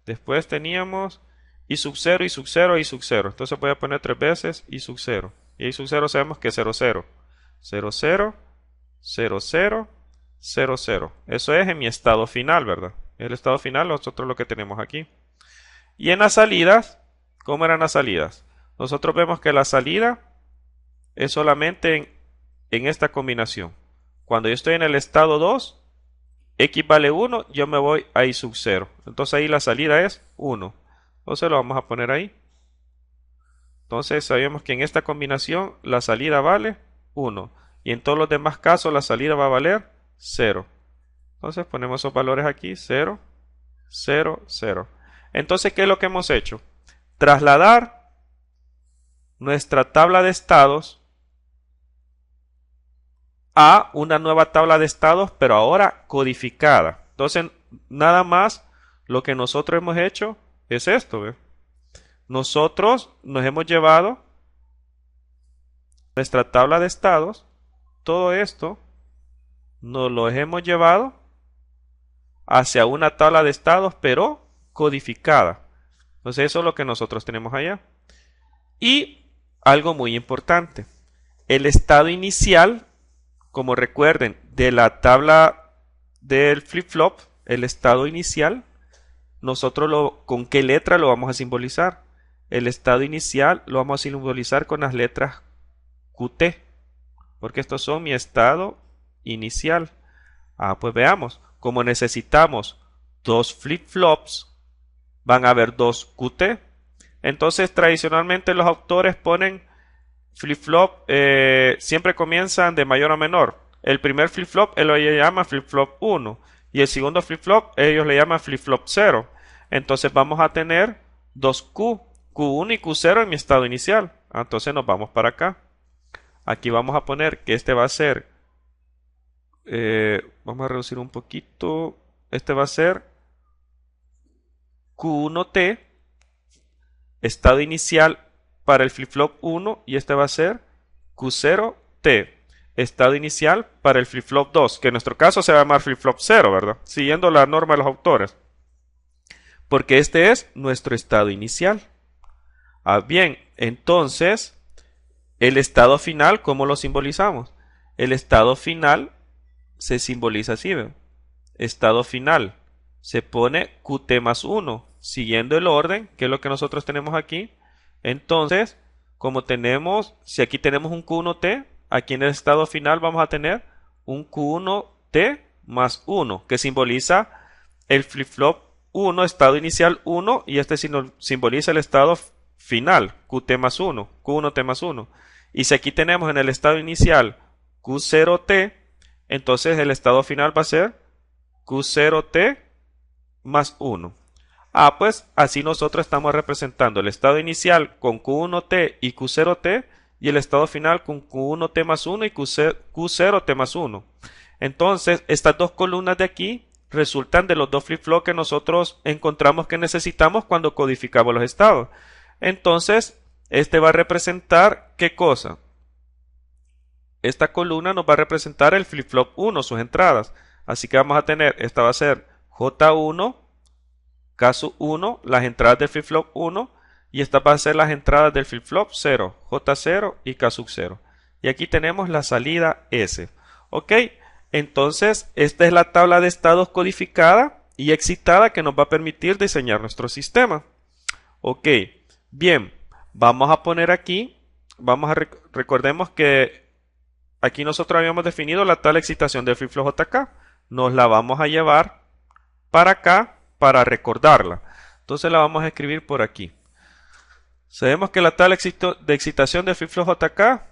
Después teníamos i sub 0, i sub 0, i sub 0. Entonces voy a poner tres veces i sub 0. Y i sub 0 sabemos que es 0, 0. 0, 0, 0, 0, 0, 0. Eso es en mi estado final, ¿verdad? El estado final nosotros lo que tenemos aquí. Y en las salidas, ¿cómo eran las salidas? Nosotros vemos que la salida es solamente en esta combinación. Cuando yo estoy en el estado 2, x vale 1, yo me voy a i sub 0. Entonces ahí la salida es 1. Entonces lo vamos a poner ahí. Entonces sabemos que en esta combinación la salida vale 1. Y en todos los demás casos la salida va a valer 0. Entonces ponemos esos valores aquí, 0, 0, 0. Entonces, ¿qué es lo que hemos hecho? Trasladar nuestra tabla de estados a una nueva tabla de estados, pero ahora codificada. Entonces, nada más lo que nosotros hemos hecho es esto, ¿ve? Nosotros nos hemos llevado nuestra tabla de estados, todo esto nos lo hemos llevado hacia una tabla de estados, pero codificada. Entonces eso es lo que nosotros tenemos allá. Y algo muy importante, el estado inicial, como recuerden, de la tabla del flip-flop, el estado inicial, nosotros ¿con qué letra lo vamos a simbolizar? El estado inicial lo vamos a simbolizar con las letras QT, porque estos son mi estado inicial. Pues veamos, como necesitamos dos flip-flops, van a haber dos QT. Entonces tradicionalmente los autores ponen flip-flop, siempre comienzan de mayor a menor. El primer flip-flop él lo llama flip-flop 1 y el segundo flip-flop ellos le llaman flip-flop 0. Entonces vamos a tener dos Q, Q1 y Q0 en mi estado inicial. Entonces nos vamos para acá. Aquí vamos a poner que este va a ser, vamos a reducir un poquito, este va a ser Q1T, estado inicial para el flip-flop 1, y este va a ser Q0T, estado inicial para el flip-flop 2, que en nuestro caso se va a llamar flip-flop 0, ¿verdad? Siguiendo la norma de los autores. Porque este es nuestro estado inicial. Bien, entonces, el estado final, ¿cómo lo simbolizamos? El estado final se simboliza así, ¿ven? Estado final. Se pone QT más 1, siguiendo el orden, que es lo que nosotros tenemos aquí. Entonces, como tenemos, si aquí tenemos un Q1T, aquí en el estado final vamos a tener un Q1T más 1, que simboliza el flip-flop 1, estado inicial 1, y este simboliza el estado final, Qt más 1, Q1t más 1. Y si aquí tenemos en el estado inicial Q0t, entonces el estado final va a ser Q0t más 1. Pues así nosotros estamos representando el estado inicial con Q1t y Q0t, y el estado final con Q1t más 1 y Q0t más 1. Entonces, estas dos columnas de aquí resultan de los dos flip-flops que nosotros encontramos que necesitamos cuando codificamos los estados. Entonces, este va a representar ¿qué cosa? Esta columna nos va a representar el flip-flop 1, sus entradas. Así que vamos a tener, esta va a ser J1, caso 1, las entradas del flip-flop 1, y estas van a ser las entradas del flip-flop 0, J0 y caso 0. Y aquí tenemos la salida S. ¿Ok? Entonces, esta es la tabla de estados codificada y excitada que nos va a permitir diseñar nuestro sistema. Ok, bien, vamos a poner aquí, recordemos que aquí nosotros habíamos definido la tabla de excitación del flip-flop JK. Nos la vamos a llevar para acá para recordarla. Entonces la vamos a escribir por aquí. Sabemos que la tabla de excitación del flip-flop JK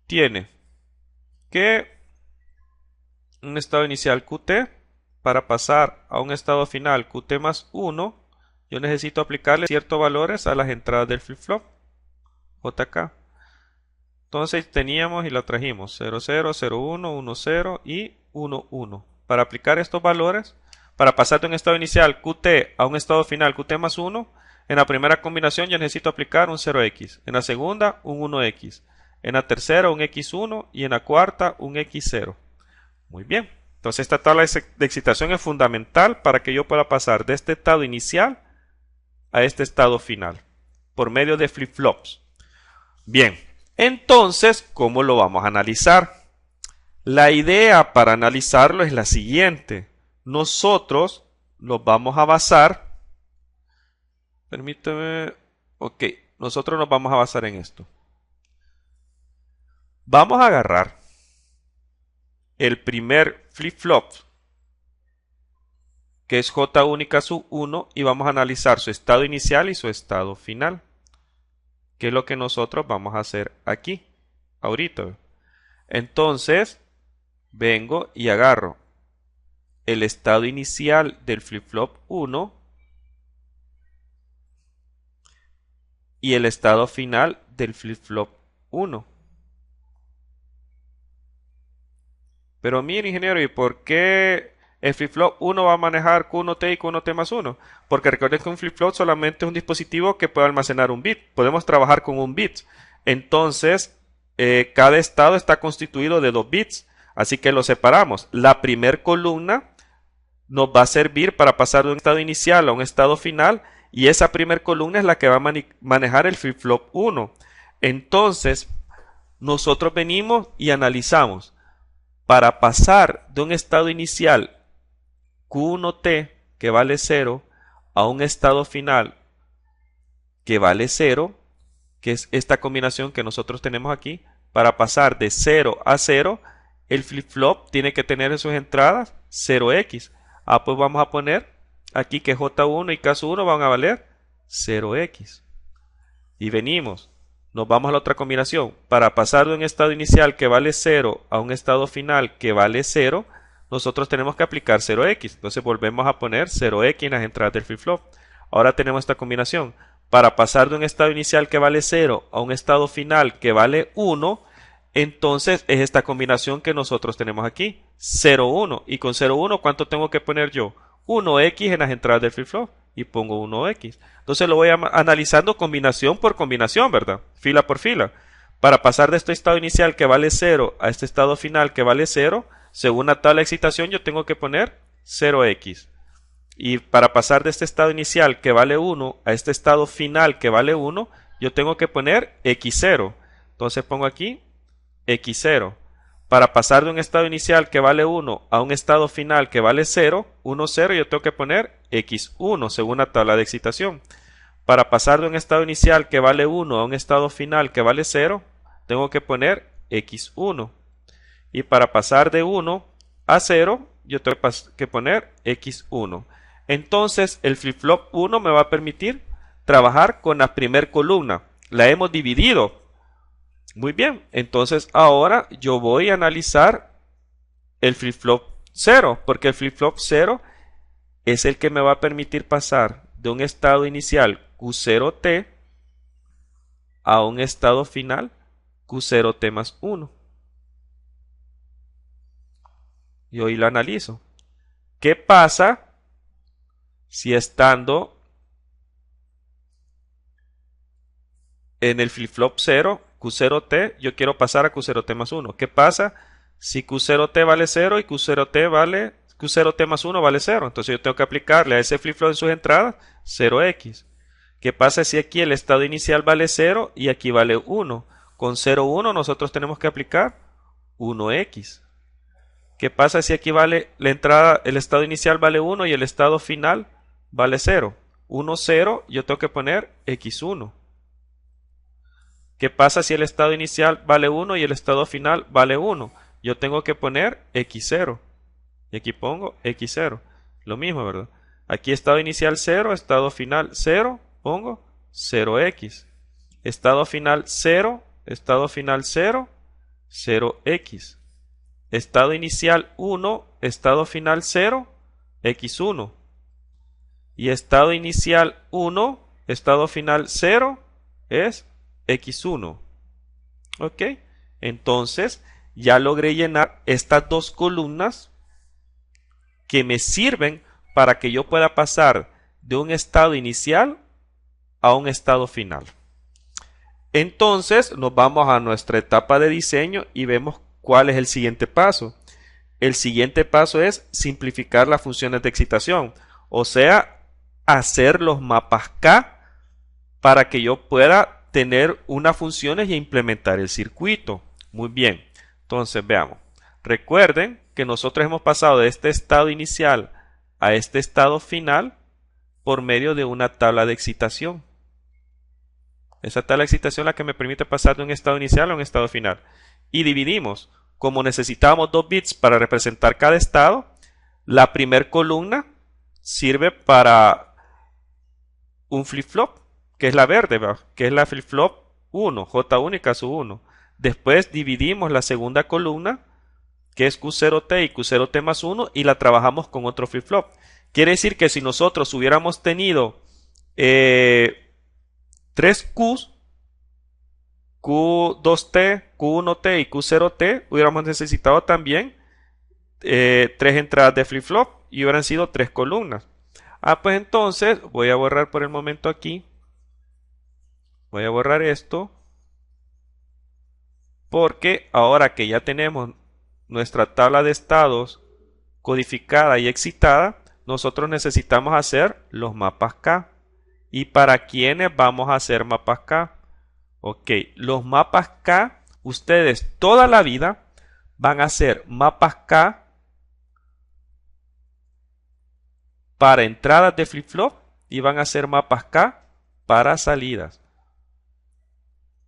tiene que un estado inicial Qt, para pasar a un estado final Qt más 1, yo necesito aplicarle ciertos valores a las entradas del flip-flop JK. Entonces teníamos y la trajimos 00, 01, 10 y 11. Para aplicar estos valores, para pasar de un estado inicial Qt a un estado final Qt más 1, en la primera combinación yo necesito aplicar un 0x, en la segunda un 1x, en la tercera un x1 y en la cuarta un x0. Muy bien, entonces esta tabla de excitación es fundamental para que yo pueda pasar de este estado inicial a este estado final, por medio de flip-flops. Bien, entonces, ¿cómo lo vamos a analizar? La idea para analizarlo es la siguiente. Nosotros nos vamos a basar, permíteme, ok, nosotros nos vamos a basar en esto. Vamos a agarrar el primer flip-flop, que es J1 y caso 1, y vamos a analizar su estado inicial y su estado final, que es lo que nosotros vamos a hacer aquí, ahorita. Entonces, vengo y agarro el estado inicial del flip-flop 1 y el estado final del flip-flop 1. Pero mire, ingeniero, ¿y por qué el flip-flop 1 va a manejar Q1t y Q1t más 1? Porque recuerden que un flip-flop solamente es un dispositivo que puede almacenar un bit. Podemos trabajar con un bit. Entonces, cada estado está constituido de 2 bits. Así que lo separamos. La primer columna nos va a servir para pasar de un estado inicial a un estado final. Y esa primer columna es la que va a manejar el flip-flop 1. Entonces, nosotros venimos y analizamos. Para pasar de un estado inicial Q1t que vale 0 a un estado final que vale 0, que es esta combinación que nosotros tenemos aquí, para pasar de 0 a 0, el flip-flop tiene que tener en sus entradas 0x. Pues vamos a poner aquí que J1 y caso 1 van a valer 0x. Y venimos. Nos vamos a la otra combinación. Para pasar de un estado inicial que vale 0 a un estado final que vale 0, nosotros tenemos que aplicar 0x. Entonces volvemos a poner 0x en las entradas del flip-flop. Ahora tenemos esta combinación. Para pasar de un estado inicial que vale 0 a un estado final que vale 1, entonces es esta combinación que nosotros tenemos aquí. 0, 1. Y con 0, 1, ¿cuánto tengo que poner yo? 1x en las entradas del flip-flop. Y pongo 1x. Entonces lo voy analizando combinación por combinación, ¿verdad? Fila por fila. Para pasar de este estado inicial que vale 0 a este estado final que vale 0, según la tabla de excitación yo tengo que poner 0x. Y para pasar de este estado inicial que vale 1 a este estado final que vale 1, yo tengo que poner x0. Entonces pongo aquí x0. Para pasar de un estado inicial que vale 1 a un estado final que vale 0, 1, 0, yo tengo que poner x1 según la tabla de excitación. Para pasar de un estado inicial que vale 1 a un estado final que vale 0, tengo que poner x1. Y para pasar de 1 a 0, yo tengo que poner x1. Entonces el flip-flop 1 me va a permitir trabajar con la primer columna. La hemos dividido. Muy bien, entonces ahora yo voy a analizar el flip-flop 0, porque el flip-flop 0 es el que me va a permitir pasar de un estado inicial Q0T a un estado final Q0T más 1. Y hoy lo analizo. ¿Qué pasa si estando en el flip-flop 0, Q0T, yo quiero pasar a Q0T más 1? ¿Qué pasa si Q0T vale 0 y Q0T más 1 vale 0? Entonces yo tengo que aplicarle a ese flip-flop en sus entradas 0x. ¿Qué pasa si aquí el estado inicial vale 0 y aquí vale 1? Con 0, 1 nosotros tenemos que aplicar 1x. ¿Qué pasa si aquí vale la entrada, el estado inicial vale 1 y el estado final vale 0? 1, 0, yo tengo que poner x1. ¿Qué pasa si el estado inicial vale 1 y el estado final vale 1? Yo tengo que poner x0. Y aquí pongo x0. Lo mismo, ¿verdad? Aquí estado inicial 0, estado final 0, pongo 0x. Estado final 0, estado final 0, 0x. Estado inicial 1, estado final 0, x1. Y estado inicial 1, estado final 0 es x1. ¿Ok? Entonces ya logré llenar estas dos columnas que me sirven para que yo pueda pasar de un estado inicial a un estado final. Entonces nos vamos a nuestra etapa de diseño y vemos cuál es el siguiente paso. El siguiente paso es simplificar las funciones de excitación, o sea, hacer los mapas K para que yo pueda tener unas funciones y implementar el circuito. Muy bien, entonces veamos. Recuerden que nosotros hemos pasado de este estado inicial a este estado final por medio de una tabla de excitación. Esa tabla de excitación es la que me permite pasar de un estado inicial a un estado final. Y dividimos. Como necesitamos 2 bits para representar cada estado, la primera columna sirve para un flip-flop, que es la verde, ¿verdad? Que es la flip-flop 1, J1 y K1. Después dividimos la segunda columna, que es Q0T y Q0T más 1, y la trabajamos con otro flip-flop. Quiere decir que si nosotros hubiéramos tenido 3 Qs, Q2T, Q1T y Q0T, hubiéramos necesitado también 3 entradas de flip-flop y hubieran sido 3 columnas. Pues entonces voy a borrar por el momento aquí. Voy a borrar esto. Porque ahora que ya tenemos nuestra tabla de estados codificada y excitada, nosotros necesitamos hacer los mapas K. ¿Y para quiénes vamos a hacer mapas K? Ok, los mapas K, ustedes toda la vida van a hacer mapas K para entradas de flip-flop y van a hacer mapas K para salidas.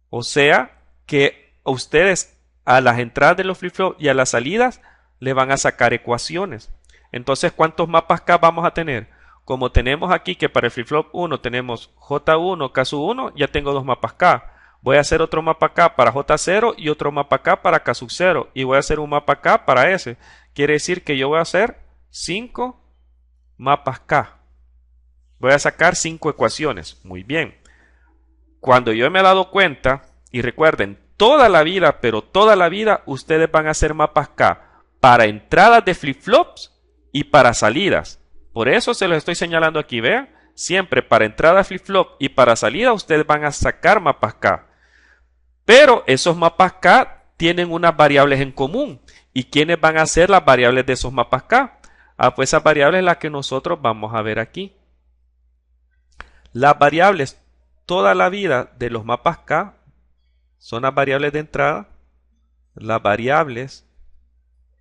O sea que ustedes a las entradas de los flip-flop y a las salidas le van a sacar ecuaciones. Entonces, ¿cuántos mapas K vamos a tener? Como tenemos aquí que para el flip-flop 1 tenemos J1, K1, ya tengo 2 mapas K. Voy a hacer otro mapa K para J0 y otro mapa K para K0. Y voy a hacer un mapa K para S. Quiere decir que yo voy a hacer 5 mapas K. Voy a sacar 5 ecuaciones. Muy bien. Cuando yo me he dado cuenta, y recuerden, toda la vida, pero toda la vida, ustedes van a hacer mapas K para entradas de flip-flops y para salidas. Por eso se los estoy señalando aquí, vean. Siempre para entrada flip-flop y para salida ustedes van a sacar mapas K. Pero esos mapas K tienen unas variables en común. ¿Y quiénes van a ser las variables de esos mapas K? Pues esas variables son las que nosotros vamos a ver aquí. Las variables toda la vida de los mapas K son las variables de entrada, las variables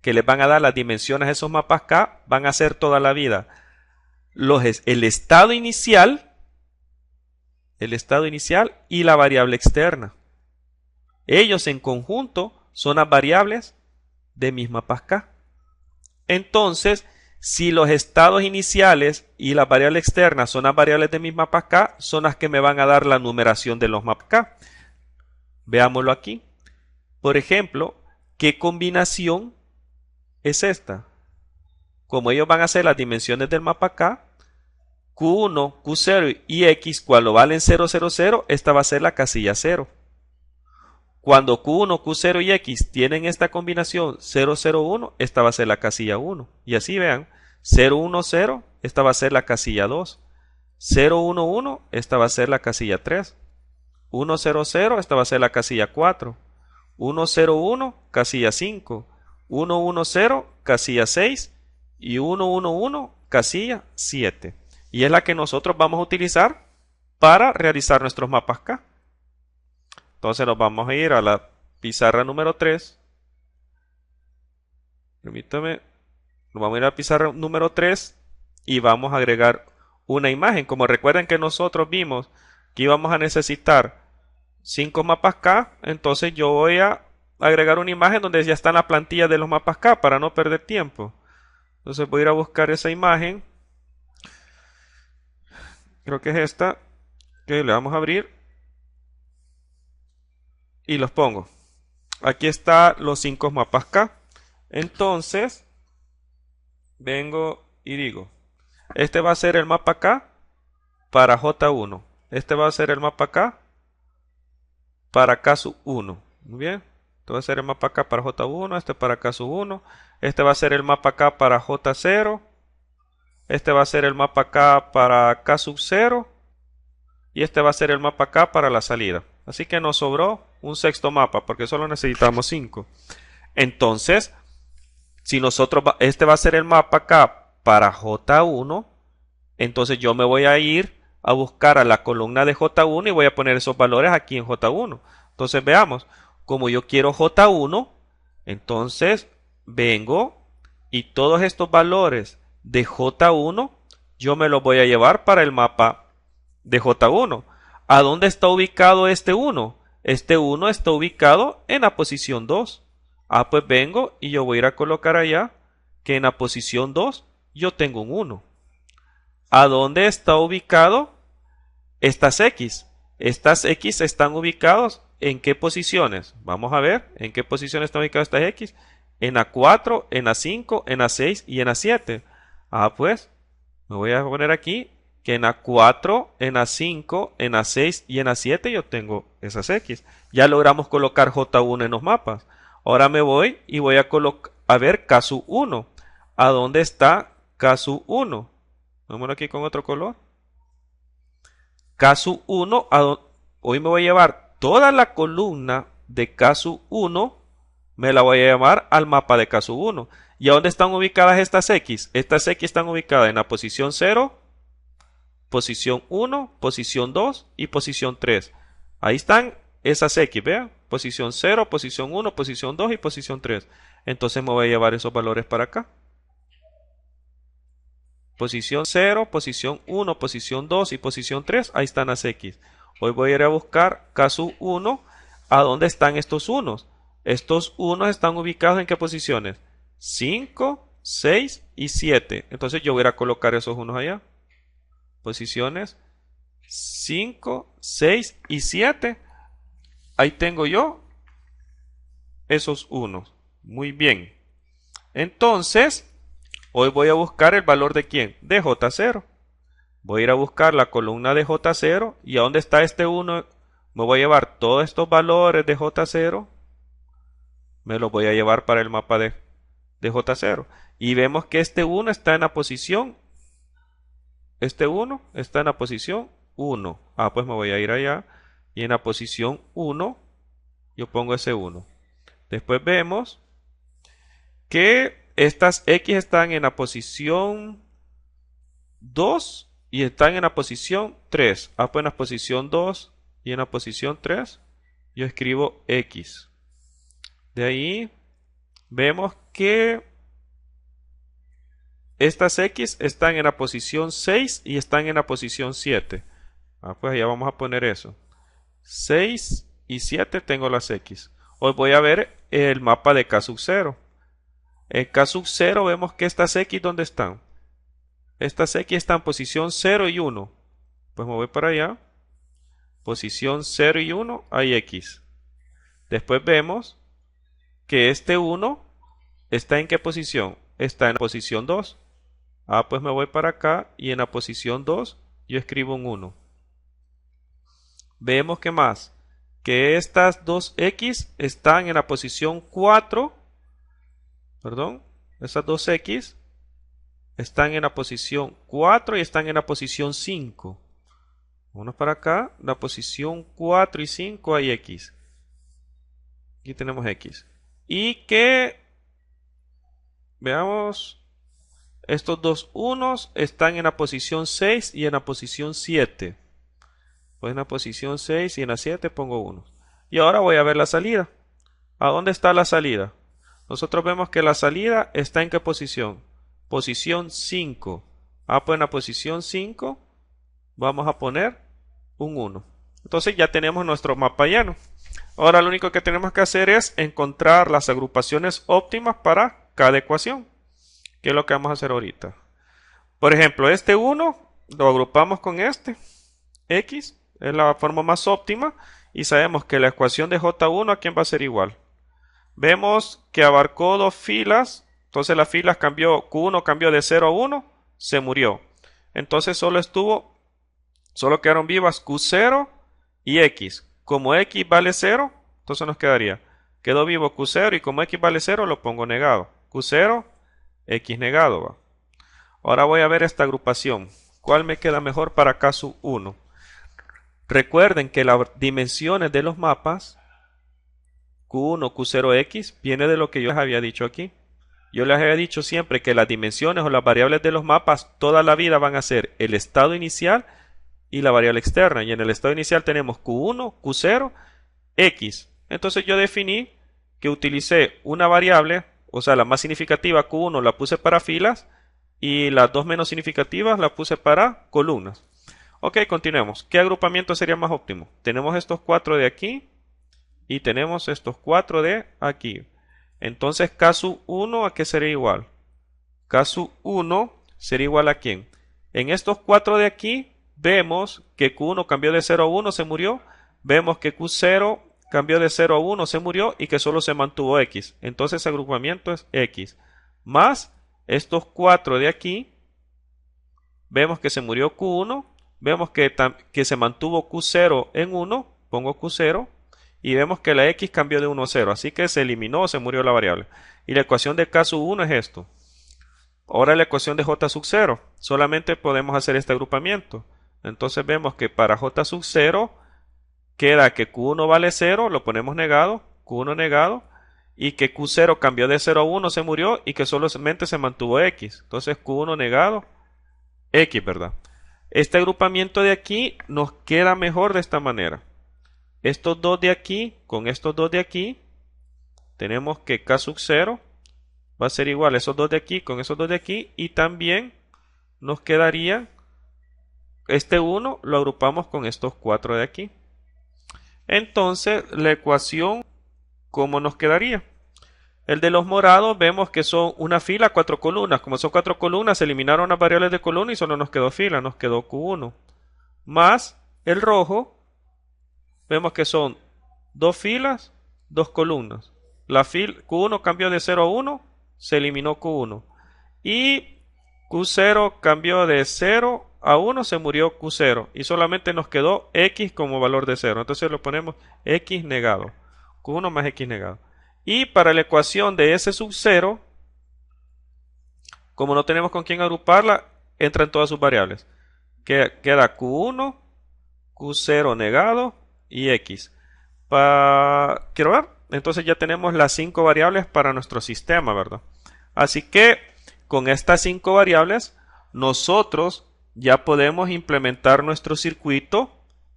que les van a dar las dimensiones de esos mapas K van a ser toda la vida el estado inicial y la variable externa. Ellos en conjunto son las variables de mis mapas K. Entonces, Si los estados iniciales y las variables externas son las variables de mis mapas K, son las que me van a dar la numeración de los mapas K. Veámoslo aquí. Por ejemplo, ¿qué combinación es esta? Como ellos van a ser las dimensiones del mapa K, Q1, Q0 y X, cuando valen 0, 0, 0, esta va a ser la casilla 0. Cuando Q1, Q0 y X tienen esta combinación 0, 0, 1, esta va a ser la casilla 1. Y así vean, 0, 1, 0, esta va a ser la casilla 2. 0, 1, 1, esta va a ser la casilla 3. 1, 0, 0, esta va a ser la casilla 4. 1, 0, 1, casilla 5. 1, 1, 0, casilla 6. Y 1, 1, 1, casilla 7. Y es la que nosotros vamos a utilizar para realizar nuestros mapas K. Entonces nos vamos a ir a la pizarra número 3. Permítame. Nos vamos a ir a la pizarra número 3 y vamos a agregar una imagen. Como recuerden que nosotros vimos que íbamos a necesitar 5 mapas K, entonces yo voy a agregar una imagen donde ya están las plantillas de los mapas K para no perder tiempo. Entonces voy a ir a buscar esa imagen. Creo que es esta. Que le vamos a abrir. Y los pongo. Aquí están los 5 mapas K. Entonces, vengo y digo, este va a ser el mapa K para J1. Este va a ser el mapa K para K1. Muy bien. Este va a ser el mapa K para J1, este para K1. Este va a ser el mapa K para J0. Este va a ser el mapa K para K0. Y este va a ser el mapa K para la salida. Así que nos sobró un sexto mapa porque solo necesitamos 5. Entonces, si nosotros este va a ser el mapa K para J1, entonces yo me voy a ir a buscar a la columna de J1 y voy a poner esos valores aquí en J1. Entonces veamos, como yo quiero J1, entonces vengo y todos estos valores de J1 yo me los voy a llevar para el mapa de J1. ¿A dónde está ubicado este 1? Este 1 está ubicado en la posición 2. Pues vengo y yo voy a ir a colocar allá que en la posición 2 yo tengo un 1. ¿A dónde está ubicado estas X? Estas X están ubicados ¿en qué posiciones? Vamos a ver en qué posiciones están ubicadas estas X. En la 4, en la 5, en la 6 y en la 7. Pues me voy a poner aquí que en la 4, en la 5, en la 6 y en la 7 yo tengo esas X. Ya logramos colocar J1 en los mapas. Ahora me voy y voy a ver K1. ¿A dónde está K1? Vámonos aquí con otro color. K1, hoy me voy a llevar toda la columna de K1, me la voy a llevar al mapa de K1. ¿Y a dónde están ubicadas estas X? Estas X están ubicadas en la posición 0, posición 1, posición 2 y posición 3. Ahí están esas X, vean. Posición 0, posición 1, posición 2 y posición 3. Entonces me voy a llevar esos valores para acá. Posición 0, posición 1, posición 2 y posición 3. Ahí están las X. Hoy voy a ir a buscar K1. ¿A dónde están estos unos? Estos unos están ubicados ¿en qué posiciones? 5, 6 y 7. Entonces yo voy a ir a colocar esos unos allá. Posiciones 5, 6 y 7. Ahí tengo yo esos unos. Muy bien. Entonces, hoy voy a buscar el valor de ¿quién? De J0. Voy a ir a buscar la columna de J0. ¿Y a dónde está este 1? Me voy a llevar todos estos valores de J0. Me los voy a llevar para el mapa de J0. Y vemos que este 1 está en la posición. Este 1 está en la posición 1. Pues me voy a ir allá. Y en la posición 1 yo pongo ese 1. Después vemos que estas X están en la posición 2 y están en la posición 3. Pues en la posición 2 y en la posición 3 yo escribo X. De ahí vemos que estas X están en la posición 6 y están en la posición 7. Pues ya vamos a poner eso. 6 y 7 tengo las X. Hoy voy a ver el mapa de K0. En K sub 0 vemos que estas X, ¿dónde están? Estas X están en posición 0 y 1. Pues me voy para allá. Posición 0 y 1 hay X. Después vemos que este 1 está en qué posición? Está en la posición 2. Ah, pues me voy para acá y en la posición 2 yo escribo un 1. Vemos que más, que estas dos X están en la posición 4. Perdón, estas dos X están en la posición 4 y están en la posición 5. Vámonos para acá, la posición 4 y 5 hay X. Aquí tenemos X. Y que, veamos, estos dos unos están en la posición 6 y en la posición 7. Pues en la posición 6 y en la 7 pongo 1. Y ahora voy a ver la salida. ¿A dónde está la salida? Nosotros vemos que la salida está en qué posición. Posición 5. Ah, pues en la posición 5 vamos a poner un 1. Entonces ya tenemos nuestro mapa lleno. Ahora lo único que tenemos que hacer es encontrar las agrupaciones óptimas para cada ecuación, que es lo que vamos a hacer ahorita. Por ejemplo, este 1 lo agrupamos con este, X, es la forma más óptima, y sabemos que la ecuación de J1 a quién va a ser igual. Vemos que abarcó dos filas, entonces las filas cambió, Q1 cambió de 0 a 1, se murió. Entonces solo quedaron vivas Q0 y X. Como X vale 0, entonces nos quedó vivo Q0 y como X vale 0 lo pongo negado. Q0, X negado va. Ahora voy a ver esta agrupación. ¿Cuál me queda mejor para caso 1? Recuerden que las dimensiones de los mapas Q1, Q0X viene de lo que yo les había dicho aquí. Yo les había dicho siempre que las dimensiones o las variables de los mapas toda la vida van a ser el estado inicial y la variable externa. Y en el estado inicial tenemos Q1, Q0, X. Entonces yo definí que utilicé una variable, o sea, la más significativa Q1 la puse para filas y las dos menos significativas las puse para columnas. Ok, continuemos. ¿Qué agrupamiento sería más óptimo? Tenemos estos 4 de aquí y tenemos estos 4 de aquí. Entonces, caso 1, ¿a qué sería igual? Caso 1 sería igual a quién. En estos 4 de aquí, vemos que Q1 cambió de 0 a 1, se murió. Vemos que Q0 cambió de 0 a 1, se murió y que solo se mantuvo X. Entonces, ese agrupamiento es X. Más estos 4 de aquí, vemos que se murió Q1. Vemos que se mantuvo Q0 en 1, pongo Q0. Y vemos que la X cambió de 1 a 0, así que se eliminó o se murió la variable. Y la ecuación de caso 1 es esto. Ahora la ecuación de J sub 0, solamente podemos hacer este agrupamiento. Entonces vemos que para J sub 0 queda que Q1 vale 0, lo ponemos negado, Q1 negado, y que Q0 cambió de 0 a 1, se murió, y que solamente se mantuvo X. Entonces Q1 negado, X, ¿verdad? Este agrupamiento de aquí nos queda mejor de esta manera. Estos dos de aquí con estos dos de aquí, tenemos que K sub 0 va a ser igual a esos dos de aquí con esos dos de aquí, y también nos quedaría este 1 lo agrupamos con estos 4 de aquí. Entonces la ecuación, ¿cómo nos quedaría? El de los morados vemos que son una fila, 4 columnas. Como son 4 columnas, se eliminaron las variables de columna y solo nos quedó fila, nos quedó Q1. Más el rojo, vemos que son 2 filas, 2 columnas. Q1 cambió de 0 a 1, se eliminó Q1. Y Q0 cambió de 0 a 1, se murió Q0. Y solamente nos quedó X como valor de 0. Entonces lo ponemos X negado. Q1 más X negado. Y para la ecuación de S sub 0, como no tenemos con quién agruparla, entran todas sus variables. Queda Q1, Q0 negado y X. Quiero ver. Entonces ya tenemos las 5 variables para nuestro sistema, ¿verdad? Así que con estas 5 variables, nosotros ya podemos implementar nuestro circuito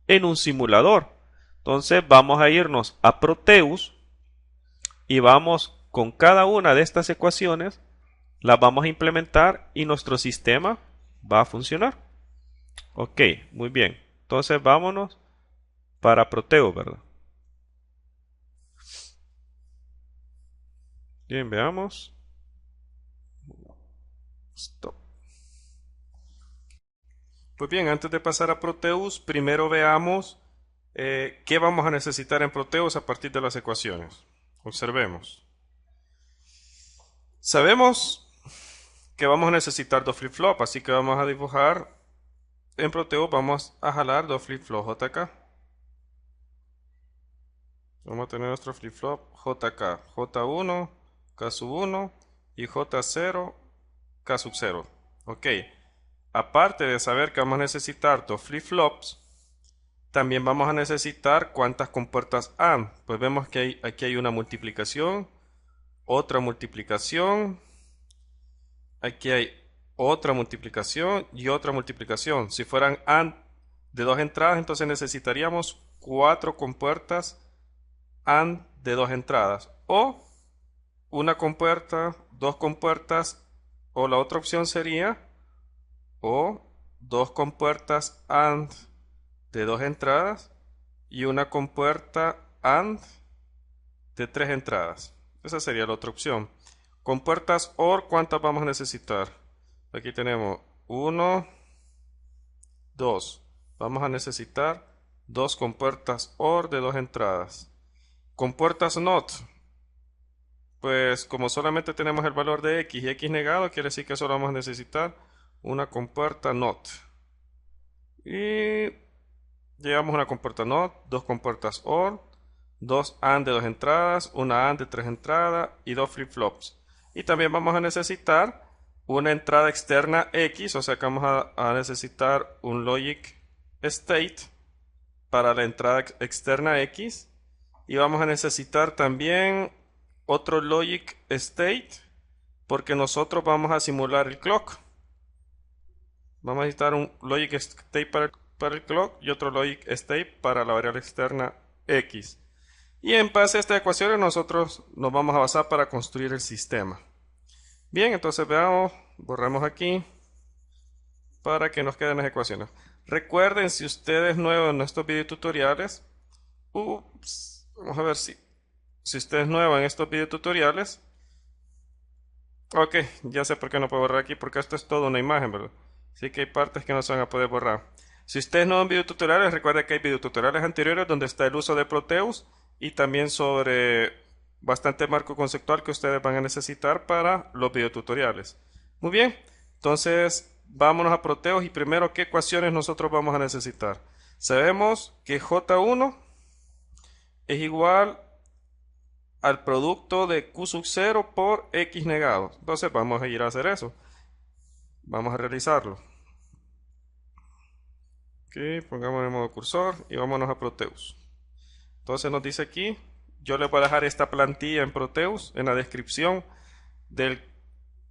en un simulador. Entonces vamos a irnos a Proteus y vamos con cada una de estas ecuaciones, las vamos a implementar y nuestro sistema va a funcionar. Ok, muy bien. Entonces vámonos para Proteus, ¿verdad? Bien, veamos. Stop. Pues bien, antes de pasar a Proteus, primero veamos qué vamos a necesitar en Proteus a partir de las ecuaciones. Observemos. Sabemos que vamos a necesitar dos flip-flops, así que vamos a dibujar en Proteus, vamos a jalar dos flip-flops JK. Vamos a tener nuestro flip-flop JK, J1, K sub 1 y J0, K sub 0. Ok, aparte de saber que vamos a necesitar dos flip-flops, también vamos a necesitar cuántas compuertas AND. Pues vemos que aquí hay una multiplicación, otra multiplicación, aquí hay otra multiplicación y otra multiplicación. Si fueran AND de dos entradas, entonces necesitaríamos 4 compuertas AND de dos entradas, o una compuerta, dos compuertas, o la otra opción sería o dos compuertas AND de dos entradas y una compuerta AND de tres entradas. Esa sería la otra opción. Compuertas OR, ¿cuántas vamos a necesitar? Aquí tenemos 1, 2. Vamos a necesitar dos compuertas OR de dos entradas. Compuertas NOT, pues como solamente tenemos el valor de X y X negado, quiere decir que solo vamos a necesitar una compuerta NOT. Y llevamos una compuerta NOT, dos compuertas OR, dos AND de dos entradas, una AND de tres entradas y dos flip-flops. Y también vamos a necesitar una entrada externa X, o sea que vamos a necesitar un logic state para la entrada externa X. Y vamos a necesitar también otro logic state porque nosotros vamos a simular el clock. Vamos a necesitar un logic state para el clock y otro logic state para la variable externa X. Y en base a estas ecuaciones nosotros nos vamos a basar para construir el sistema. Bien, entonces veamos, borramos aquí para que nos queden las ecuaciones. Recuerden, si ustedes nuevos en estos videotutoriales, vamos a ver si usted es nuevo en estos videotutoriales, ok, ya sé por qué no puedo borrar aquí, porque esto es toda una imagen, ¿verdad? Así que hay partes que no se van a poder borrar. Si usted es nuevo en videotutoriales, recuerde que hay videotutoriales anteriores donde está el uso de Proteus y también sobre bastante marco conceptual que ustedes van a necesitar para los videotutoriales. Muy bien, entonces vámonos a Proteus y primero, ¿qué ecuaciones nosotros vamos a necesitar? Sabemos que J1 es igual al producto de Q sub 0 por X negado. Entonces vamos a ir a hacer eso. Vamos a realizarlo. Ok, pongamos en modo cursor y vámonos a Proteus. Entonces nos dice aquí, yo les voy a dejar esta plantilla en Proteus en la descripción del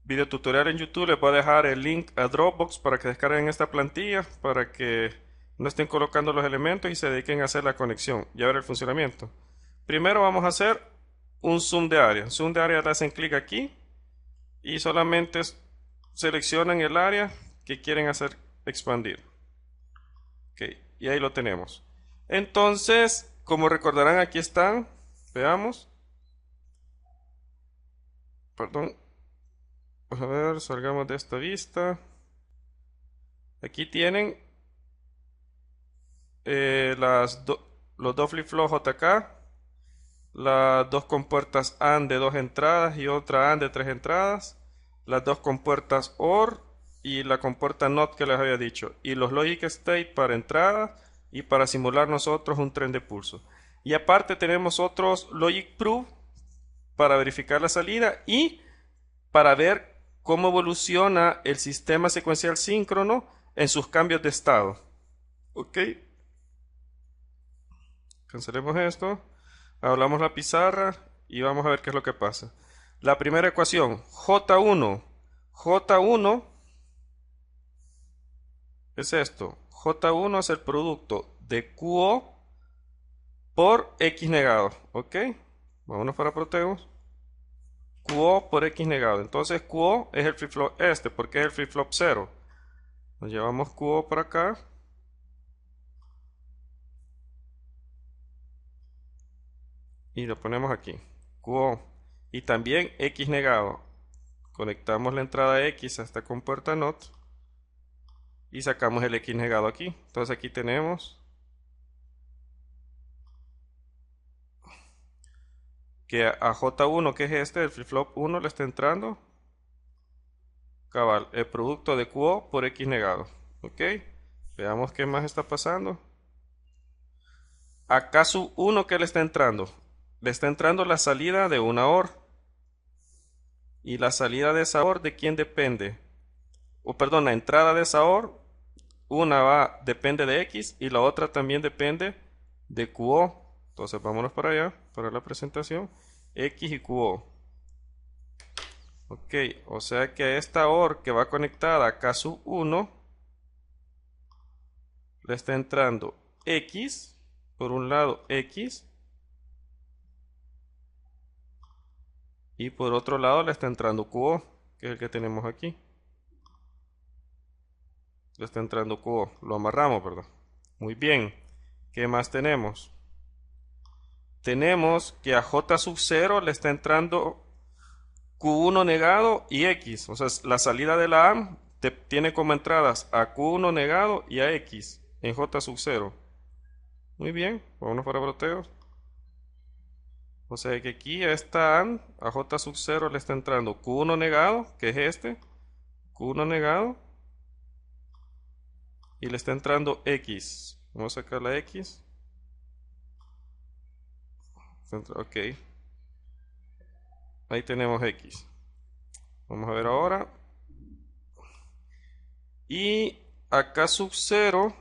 video tutorial en YouTube. Les voy a dejar el link a Dropbox para que descarguen esta plantilla, para que no estén colocando los elementos y se dediquen a hacer la conexión y a ver el funcionamiento. Primero vamos a hacer un zoom de área. Zoom de área, le hacen clic aquí y solamente seleccionan el área que quieren hacer expandir. Ok, y ahí lo tenemos. Entonces, como recordarán, aquí están. Veamos. Perdón. Vamos a ver, salgamos de esta vista. Aquí tienen los dos flip-flops JK, las dos compuertas AND de dos entradas y otra AND de tres entradas, las dos compuertas OR y la compuerta NOT que les había dicho, y los logic state para entrada y para simular nosotros un tren de pulso. Y aparte tenemos otros logic proof para verificar la salida y para ver cómo evoluciona el sistema secuencial síncrono en sus cambios de estado. Ok, cancelemos esto, hablamos la pizarra y vamos a ver qué es lo que pasa. La primera ecuación, J1 es esto. J1 es el producto de QO por X negado. Ok, vámonos para Proteus. QO por X negado. Entonces QO es el flip-flop este, porque es el flip-flop 0. Nos llevamos QO para acá. Y lo ponemos aquí. QO. Y también X negado. Conectamos la entrada X a esta compuerta NOT y sacamos el X negado aquí. Entonces aquí tenemos que a J1, que es este, el flip-flop 1, le está entrando cabal, el producto de QO por X negado. Ok, veamos qué más está pasando. A K1, ¿qué le está entrando? Le está entrando la salida de una OR. Y la salida de esa OR, ¿de quién depende? O perdón, la entrada de esa OR, una depende de X y la otra también depende de QO. Entonces vámonos para allá, para la presentación. X y QO. Ok, o sea que a esta OR que va conectada a K1 le está entrando X, por un lado X, y por otro lado le está entrando QO, que es el que tenemos aquí. Le está entrando QO, lo amarramos, ¿verdad? Muy bien, ¿qué más tenemos? Tenemos que a J0 le está entrando Q1 negado y X. O sea, la salida de la AM tiene como entradas a Q1 negado y a X en J0. Muy bien, vámonos para broteos. O sea que aquí a esta AM, a J0 le está entrando Q1 negado, que es este, Q1 negado, y le está entrando X. Vamos a sacar la X. Ok, ahí tenemos X. Vamos a ver ahora. Y a K0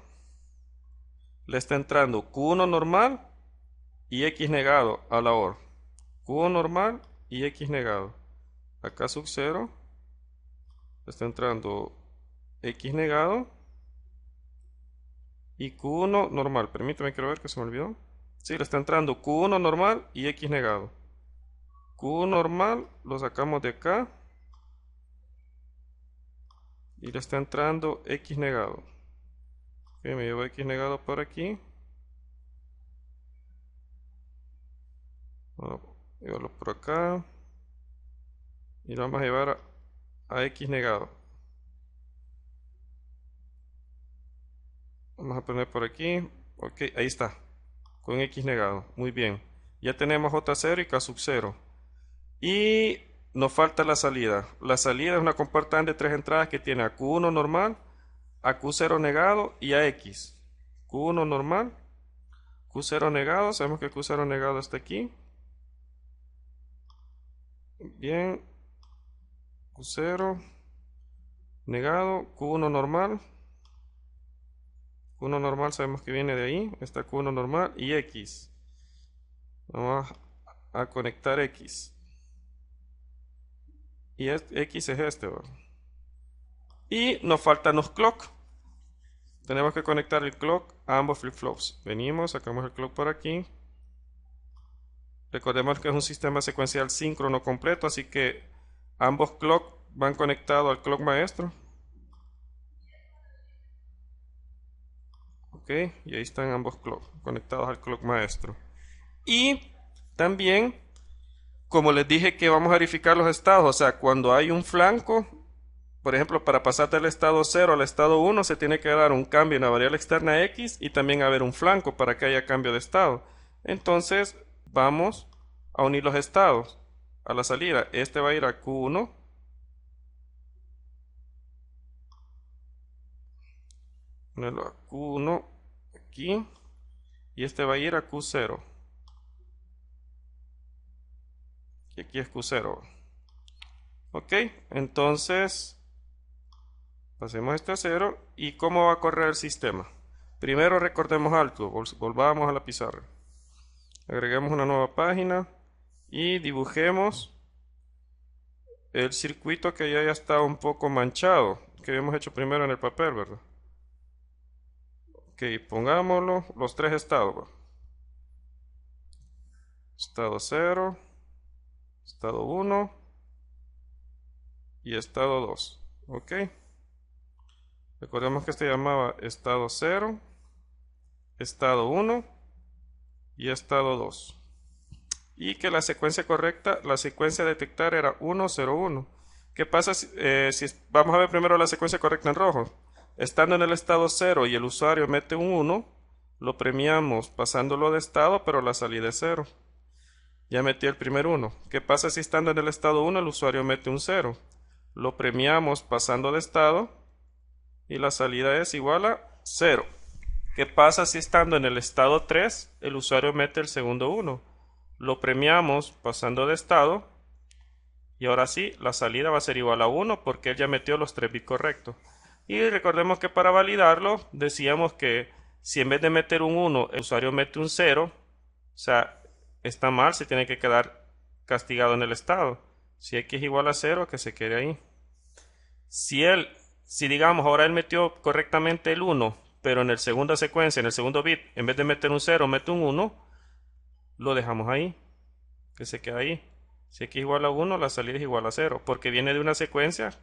le está entrando Q1 normal y X negado a la OR. Q1 normal y X negado. A K0 le está entrando X negado y Q1 normal. Permítame, quiero ver que se me olvidó. Sí, le está entrando Q1 normal y X negado. Q1 normal lo sacamos de acá y le está entrando X negado. Ok, me llevo X negado por aquí. Vamos a llevarlo por acá y lo vamos a llevar a X negado. Vamos a poner por aquí. Ok, ahí está. Con X negado. Muy bien. Ya tenemos J0 y K0. Y nos falta la salida. La salida es una compuerta de 3 entradas que tiene a Q1 normal, a Q0 negado y a X. Q1 normal, Q0 negado. Sabemos que Q0 negado está aquí. Bien. Q0 negado, Q1 normal. Q1 normal sabemos que viene de ahí. Está Q1 normal y X. Vamos a conectar X. Y X es este, ¿verdad? Y nos faltan los clock. Tenemos que conectar el clock a ambos flip-flops. Venimos, sacamos el clock por aquí. Recordemos que es un sistema secuencial síncrono completo, así que ambos clock van conectados al clock maestro. Ok, y ahí están ambos clock conectados al clock maestro. Y también, como les dije que vamos a verificar los estados, o sea, cuando hay un flanco, por ejemplo, para pasar del estado 0 al estado 1 se tiene que dar un cambio en la variable externa X y también haber un flanco para que haya cambio de estado. Entonces vamos a unir los estados a la salida. Este va a ir a Q1. Ponerlo a Q1 aquí. Y este va a ir a Q0. Y aquí es Q0. Ok, entonces pasemos este a 0. ¿Y cómo va a correr el sistema? Primero recordemos algo, volvamos a la pizarra. Agreguemos una nueva página y dibujemos el circuito que ya está un poco manchado, que habíamos hecho primero en el papel, ¿verdad? Ok, pongámoslo, los tres estados, ¿verdad? Estado 0, estado 1 y estado 2. Ok. Recordemos que este llamaba estado 0, estado 1 y estado 2. Y que la secuencia correcta, la secuencia a detectar era 1, 0, 1. ¿Qué pasa si vamos a ver primero la secuencia correcta en rojo? Estando en el estado 0 y el usuario mete un 1, lo premiamos pasándolo de estado, pero la salida es 0. Ya metió el primer 1. ¿Qué pasa si estando en el estado 1 el usuario mete un 0? Lo premiamos pasando de estado y la salida es igual a 0. ¿Qué pasa si estando en el estado 3 el usuario mete el segundo 1? Lo premiamos pasando de estado y ahora sí, la salida va a ser igual a 1 porque él ya metió los 3 bits correctos. Y recordemos que para validarlo decíamos que si en vez de meter un 1 el usuario mete un 0, o sea, está mal, se tiene que quedar castigado en el estado. Si x es igual a 0, que se quede ahí. Si digamos ahora él metió correctamente el 1, pero en la segunda secuencia, en el segundo bit, en vez de meter un 0, mete un 1, lo dejamos ahí, que se queda ahí. Si x es igual a 1, la salida es igual a 0, porque viene de una secuencia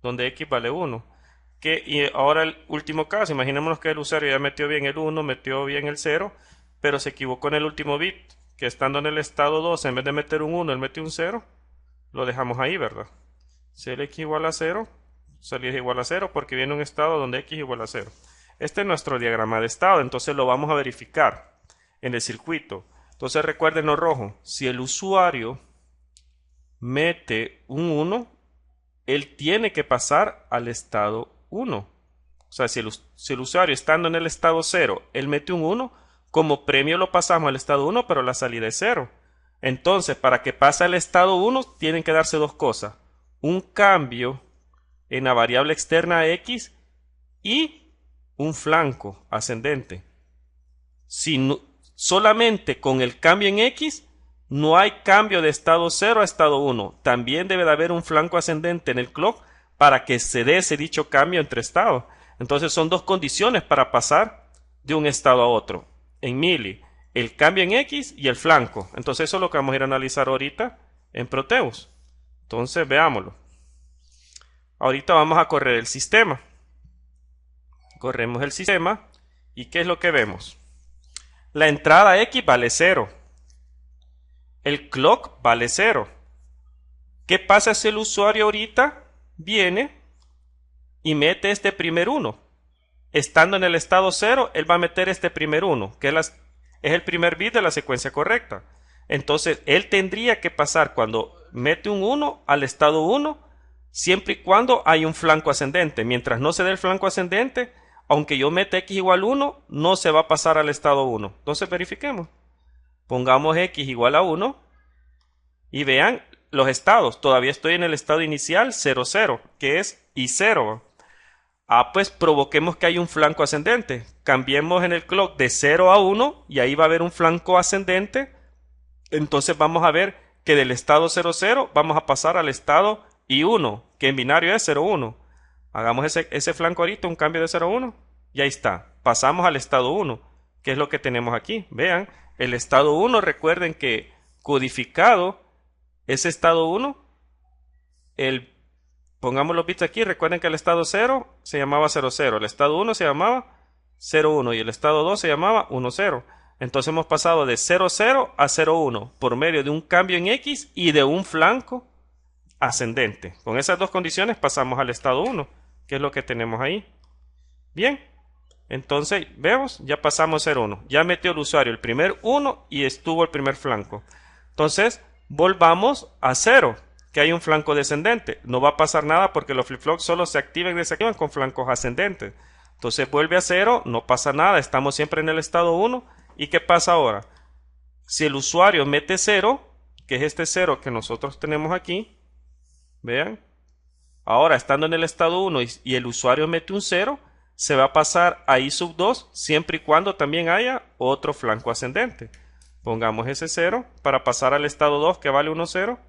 donde x vale 1. Y ahora el último caso, imaginémonos que el usuario ya metió bien el 1, metió bien el 0, pero se equivocó en el último bit, que estando en el estado 2, en vez de meter un 1, él metió un 0, lo dejamos ahí, ¿verdad? Si el x igual a 0, salida es igual a 0, porque viene un estado donde x igual a 0. Este es nuestro diagrama de estado, entonces lo vamos a verificar en el circuito. Entonces recuerden lo rojo, si el usuario mete un 1, él tiene que pasar al estado 1. O sea, si el usuario estando en el estado 0, él mete un 1, como premio lo pasamos al estado 1, pero la salida es 0. Entonces, para que pase al estado 1, tienen que darse dos cosas. Un cambio en la variable externa x y un flanco ascendente. Solamente con el cambio en x no hay cambio de estado 0 a estado 1. También debe de haber un flanco ascendente en el clock para que se dé ese dicho cambio entre estados. Entonces son dos condiciones para pasar de un estado a otro. En mili, el cambio en x y el flanco. Entonces eso es lo que vamos a ir a analizar ahorita en Proteus. Entonces veámoslo. Ahorita vamos a correr el sistema. Corremos el sistema y ¿qué es lo que vemos? La entrada x vale 0. El clock vale 0. ¿Qué pasa si el usuario ahorita viene y mete este primer 1? Estando en el estado 0, él va a meter este primer 1, que es el primer bit de la secuencia correcta. Entonces, él tendría que pasar cuando mete un 1 al estado 1, siempre y cuando hay un flanco ascendente. Mientras no se dé el flanco ascendente, aunque yo meta x igual 1, no se va a pasar al estado 1. Entonces, verifiquemos. Pongamos x igual a 1 y vean los estados. Todavía estoy en el estado inicial 0, 0, que es I0. Pues provoquemos que hay un flanco ascendente. Cambiemos en el clock de 0 a 1 y ahí va a haber un flanco ascendente. Entonces vamos a ver que del estado 0, 0 vamos a pasar al estado I1, que en binario es 0, 1. Hagamos ese flanco ahorita, un cambio de 0 a 1 y ahí está. Pasamos al estado 1, que es lo que tenemos aquí. Vean, el estado 1, recuerden que codificado ese estado 1, pongamos los bits aquí, recuerden que el estado 0 se llamaba 0, 0, el estado 1 se llamaba 0, 1 y el estado 2 se llamaba 1, 0. Entonces hemos pasado de 0, 0 a 0, 1 por medio de un cambio en x y de un flanco ascendente. Con esas dos condiciones pasamos al estado 1, que es lo que tenemos ahí. Bien, entonces vemos, ya pasamos 0, 1. Ya metió el usuario el primer 1 y estuvo el primer flanco. Entonces volvamos a 0, que hay un flanco descendente. No va a pasar nada porque los flip-flops solo se activan y desactivan con flancos ascendentes. Entonces vuelve a 0, no pasa nada, estamos siempre en el estado 1. ¿Y qué pasa ahora? Si el usuario mete 0, que es este 0 que nosotros tenemos aquí, vean, ahora estando en el estado 1 y el usuario mete un 0, se va a pasar a I sub 2 siempre y cuando también haya otro flanco ascendente. Pongamos ese 0 para pasar al estado 2 que vale 1, 0.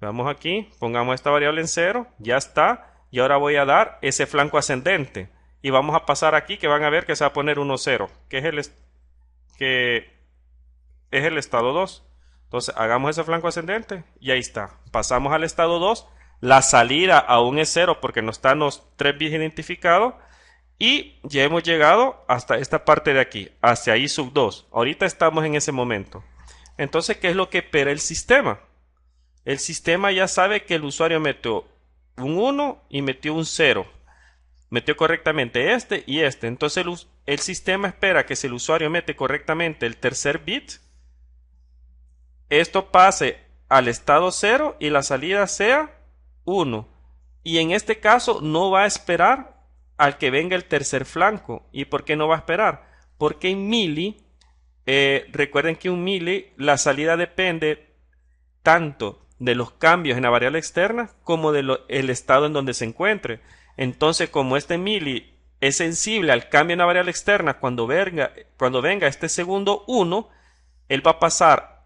Veamos aquí, pongamos esta variable en 0, ya está. Y ahora voy a dar ese flanco ascendente. Y vamos a pasar aquí que van a ver que se va a poner 1, 0, que es el estado 2. Entonces hagamos ese flanco ascendente y ahí está. Pasamos al estado 2. La salida aún es 0 porque no están los 3 bits identificados. Y ya hemos llegado hasta esta parte de aquí, hacia I sub 2. Ahorita estamos en ese momento. Entonces, ¿qué es lo que espera el sistema? El sistema ya sabe que el usuario metió un 1 y metió un 0. Metió correctamente este y este. Entonces el sistema espera que si el usuario mete correctamente el tercer bit, esto pase al estado 0 y la salida sea 1. Y en este caso no va a esperar al que venga el tercer flanco. ¿Y por qué no va a esperar? Porque en melee, recuerden que un melee la salida depende tanto de los cambios en la variable externa como del estado en donde se encuentre. Entonces, como este melee es sensible al cambio en la variable externa, cuando venga este segundo 1, él va a pasar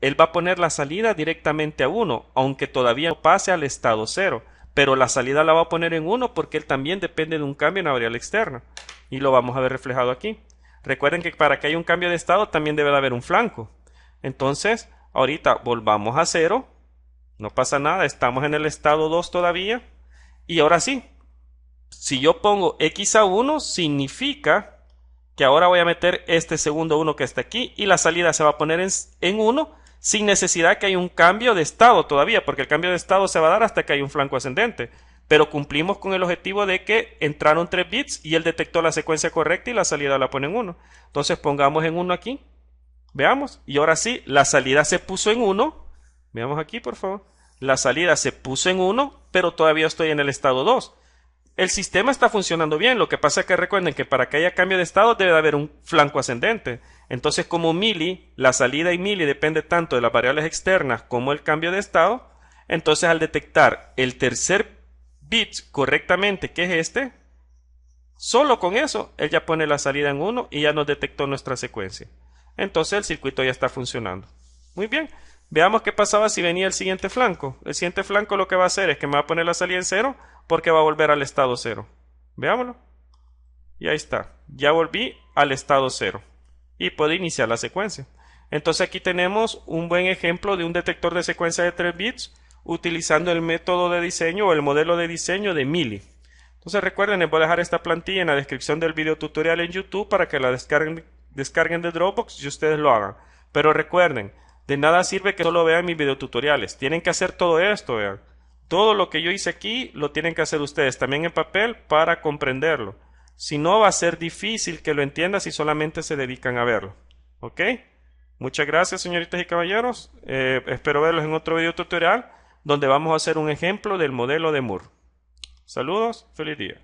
él va a poner la salida directamente a 1, aunque todavía no pase al estado 0. Pero la salida la va a poner en 1 porque él también depende de un cambio en la variable externa. Y lo vamos a ver reflejado aquí. Recuerden que para que haya un cambio de estado también debe de haber un flanco. Entonces, ahorita volvamos a 0. No pasa nada, estamos en el estado 2 todavía. Y ahora sí, si yo pongo x a 1, significa que ahora voy a meter este segundo 1 que está aquí y la salida se va a poner en 1 sin necesidad que haya un cambio de estado todavía, porque el cambio de estado se va a dar hasta que haya un flanco ascendente. Pero cumplimos con el objetivo de que entraron 3 bits y él detectó la secuencia correcta y la salida la pone en 1. Entonces pongamos en 1 aquí. Veamos. Y ahora sí, la salida se puso en 1. Veamos aquí, por favor. La salida se puso en 1, pero todavía estoy en el estado 2. El sistema está funcionando bien, lo que pasa es que recuerden que para que haya cambio de estado debe de haber un flanco ascendente. Entonces, como melee, la salida y melee depende tanto de las variables externas como el cambio de estado, entonces al detectar el tercer bit correctamente, que es este, solo con eso, él ya pone la salida en 1 y ya nos detectó nuestra secuencia. Entonces el circuito ya está funcionando. Muy bien, veamos qué pasaba si venía el siguiente flanco. El siguiente flanco lo que va a hacer es que me va a poner la salida en 0 porque va a volver al estado 0. Veámoslo. Y ahí está. Ya volví al estado 0. Y puedo iniciar la secuencia. Entonces aquí tenemos un buen ejemplo de un detector de secuencia de 3 bits utilizando el método de diseño o el modelo de diseño de melee. Entonces recuerden, les voy a dejar esta plantilla en la descripción del video tutorial en YouTube para que la descarguen de Dropbox y ustedes lo hagan. Pero recuerden, de nada sirve que solo vean mis videotutoriales. Tienen que hacer todo esto, vean. Todo lo que yo hice aquí lo tienen que hacer ustedes también en papel para comprenderlo. Si no, va a ser difícil que lo entiendan si solamente se dedican a verlo. ¿Ok? Muchas gracias, señoritas y caballeros. Espero verlos en otro video tutorial donde vamos a hacer un ejemplo del modelo de Moore. Saludos, feliz día.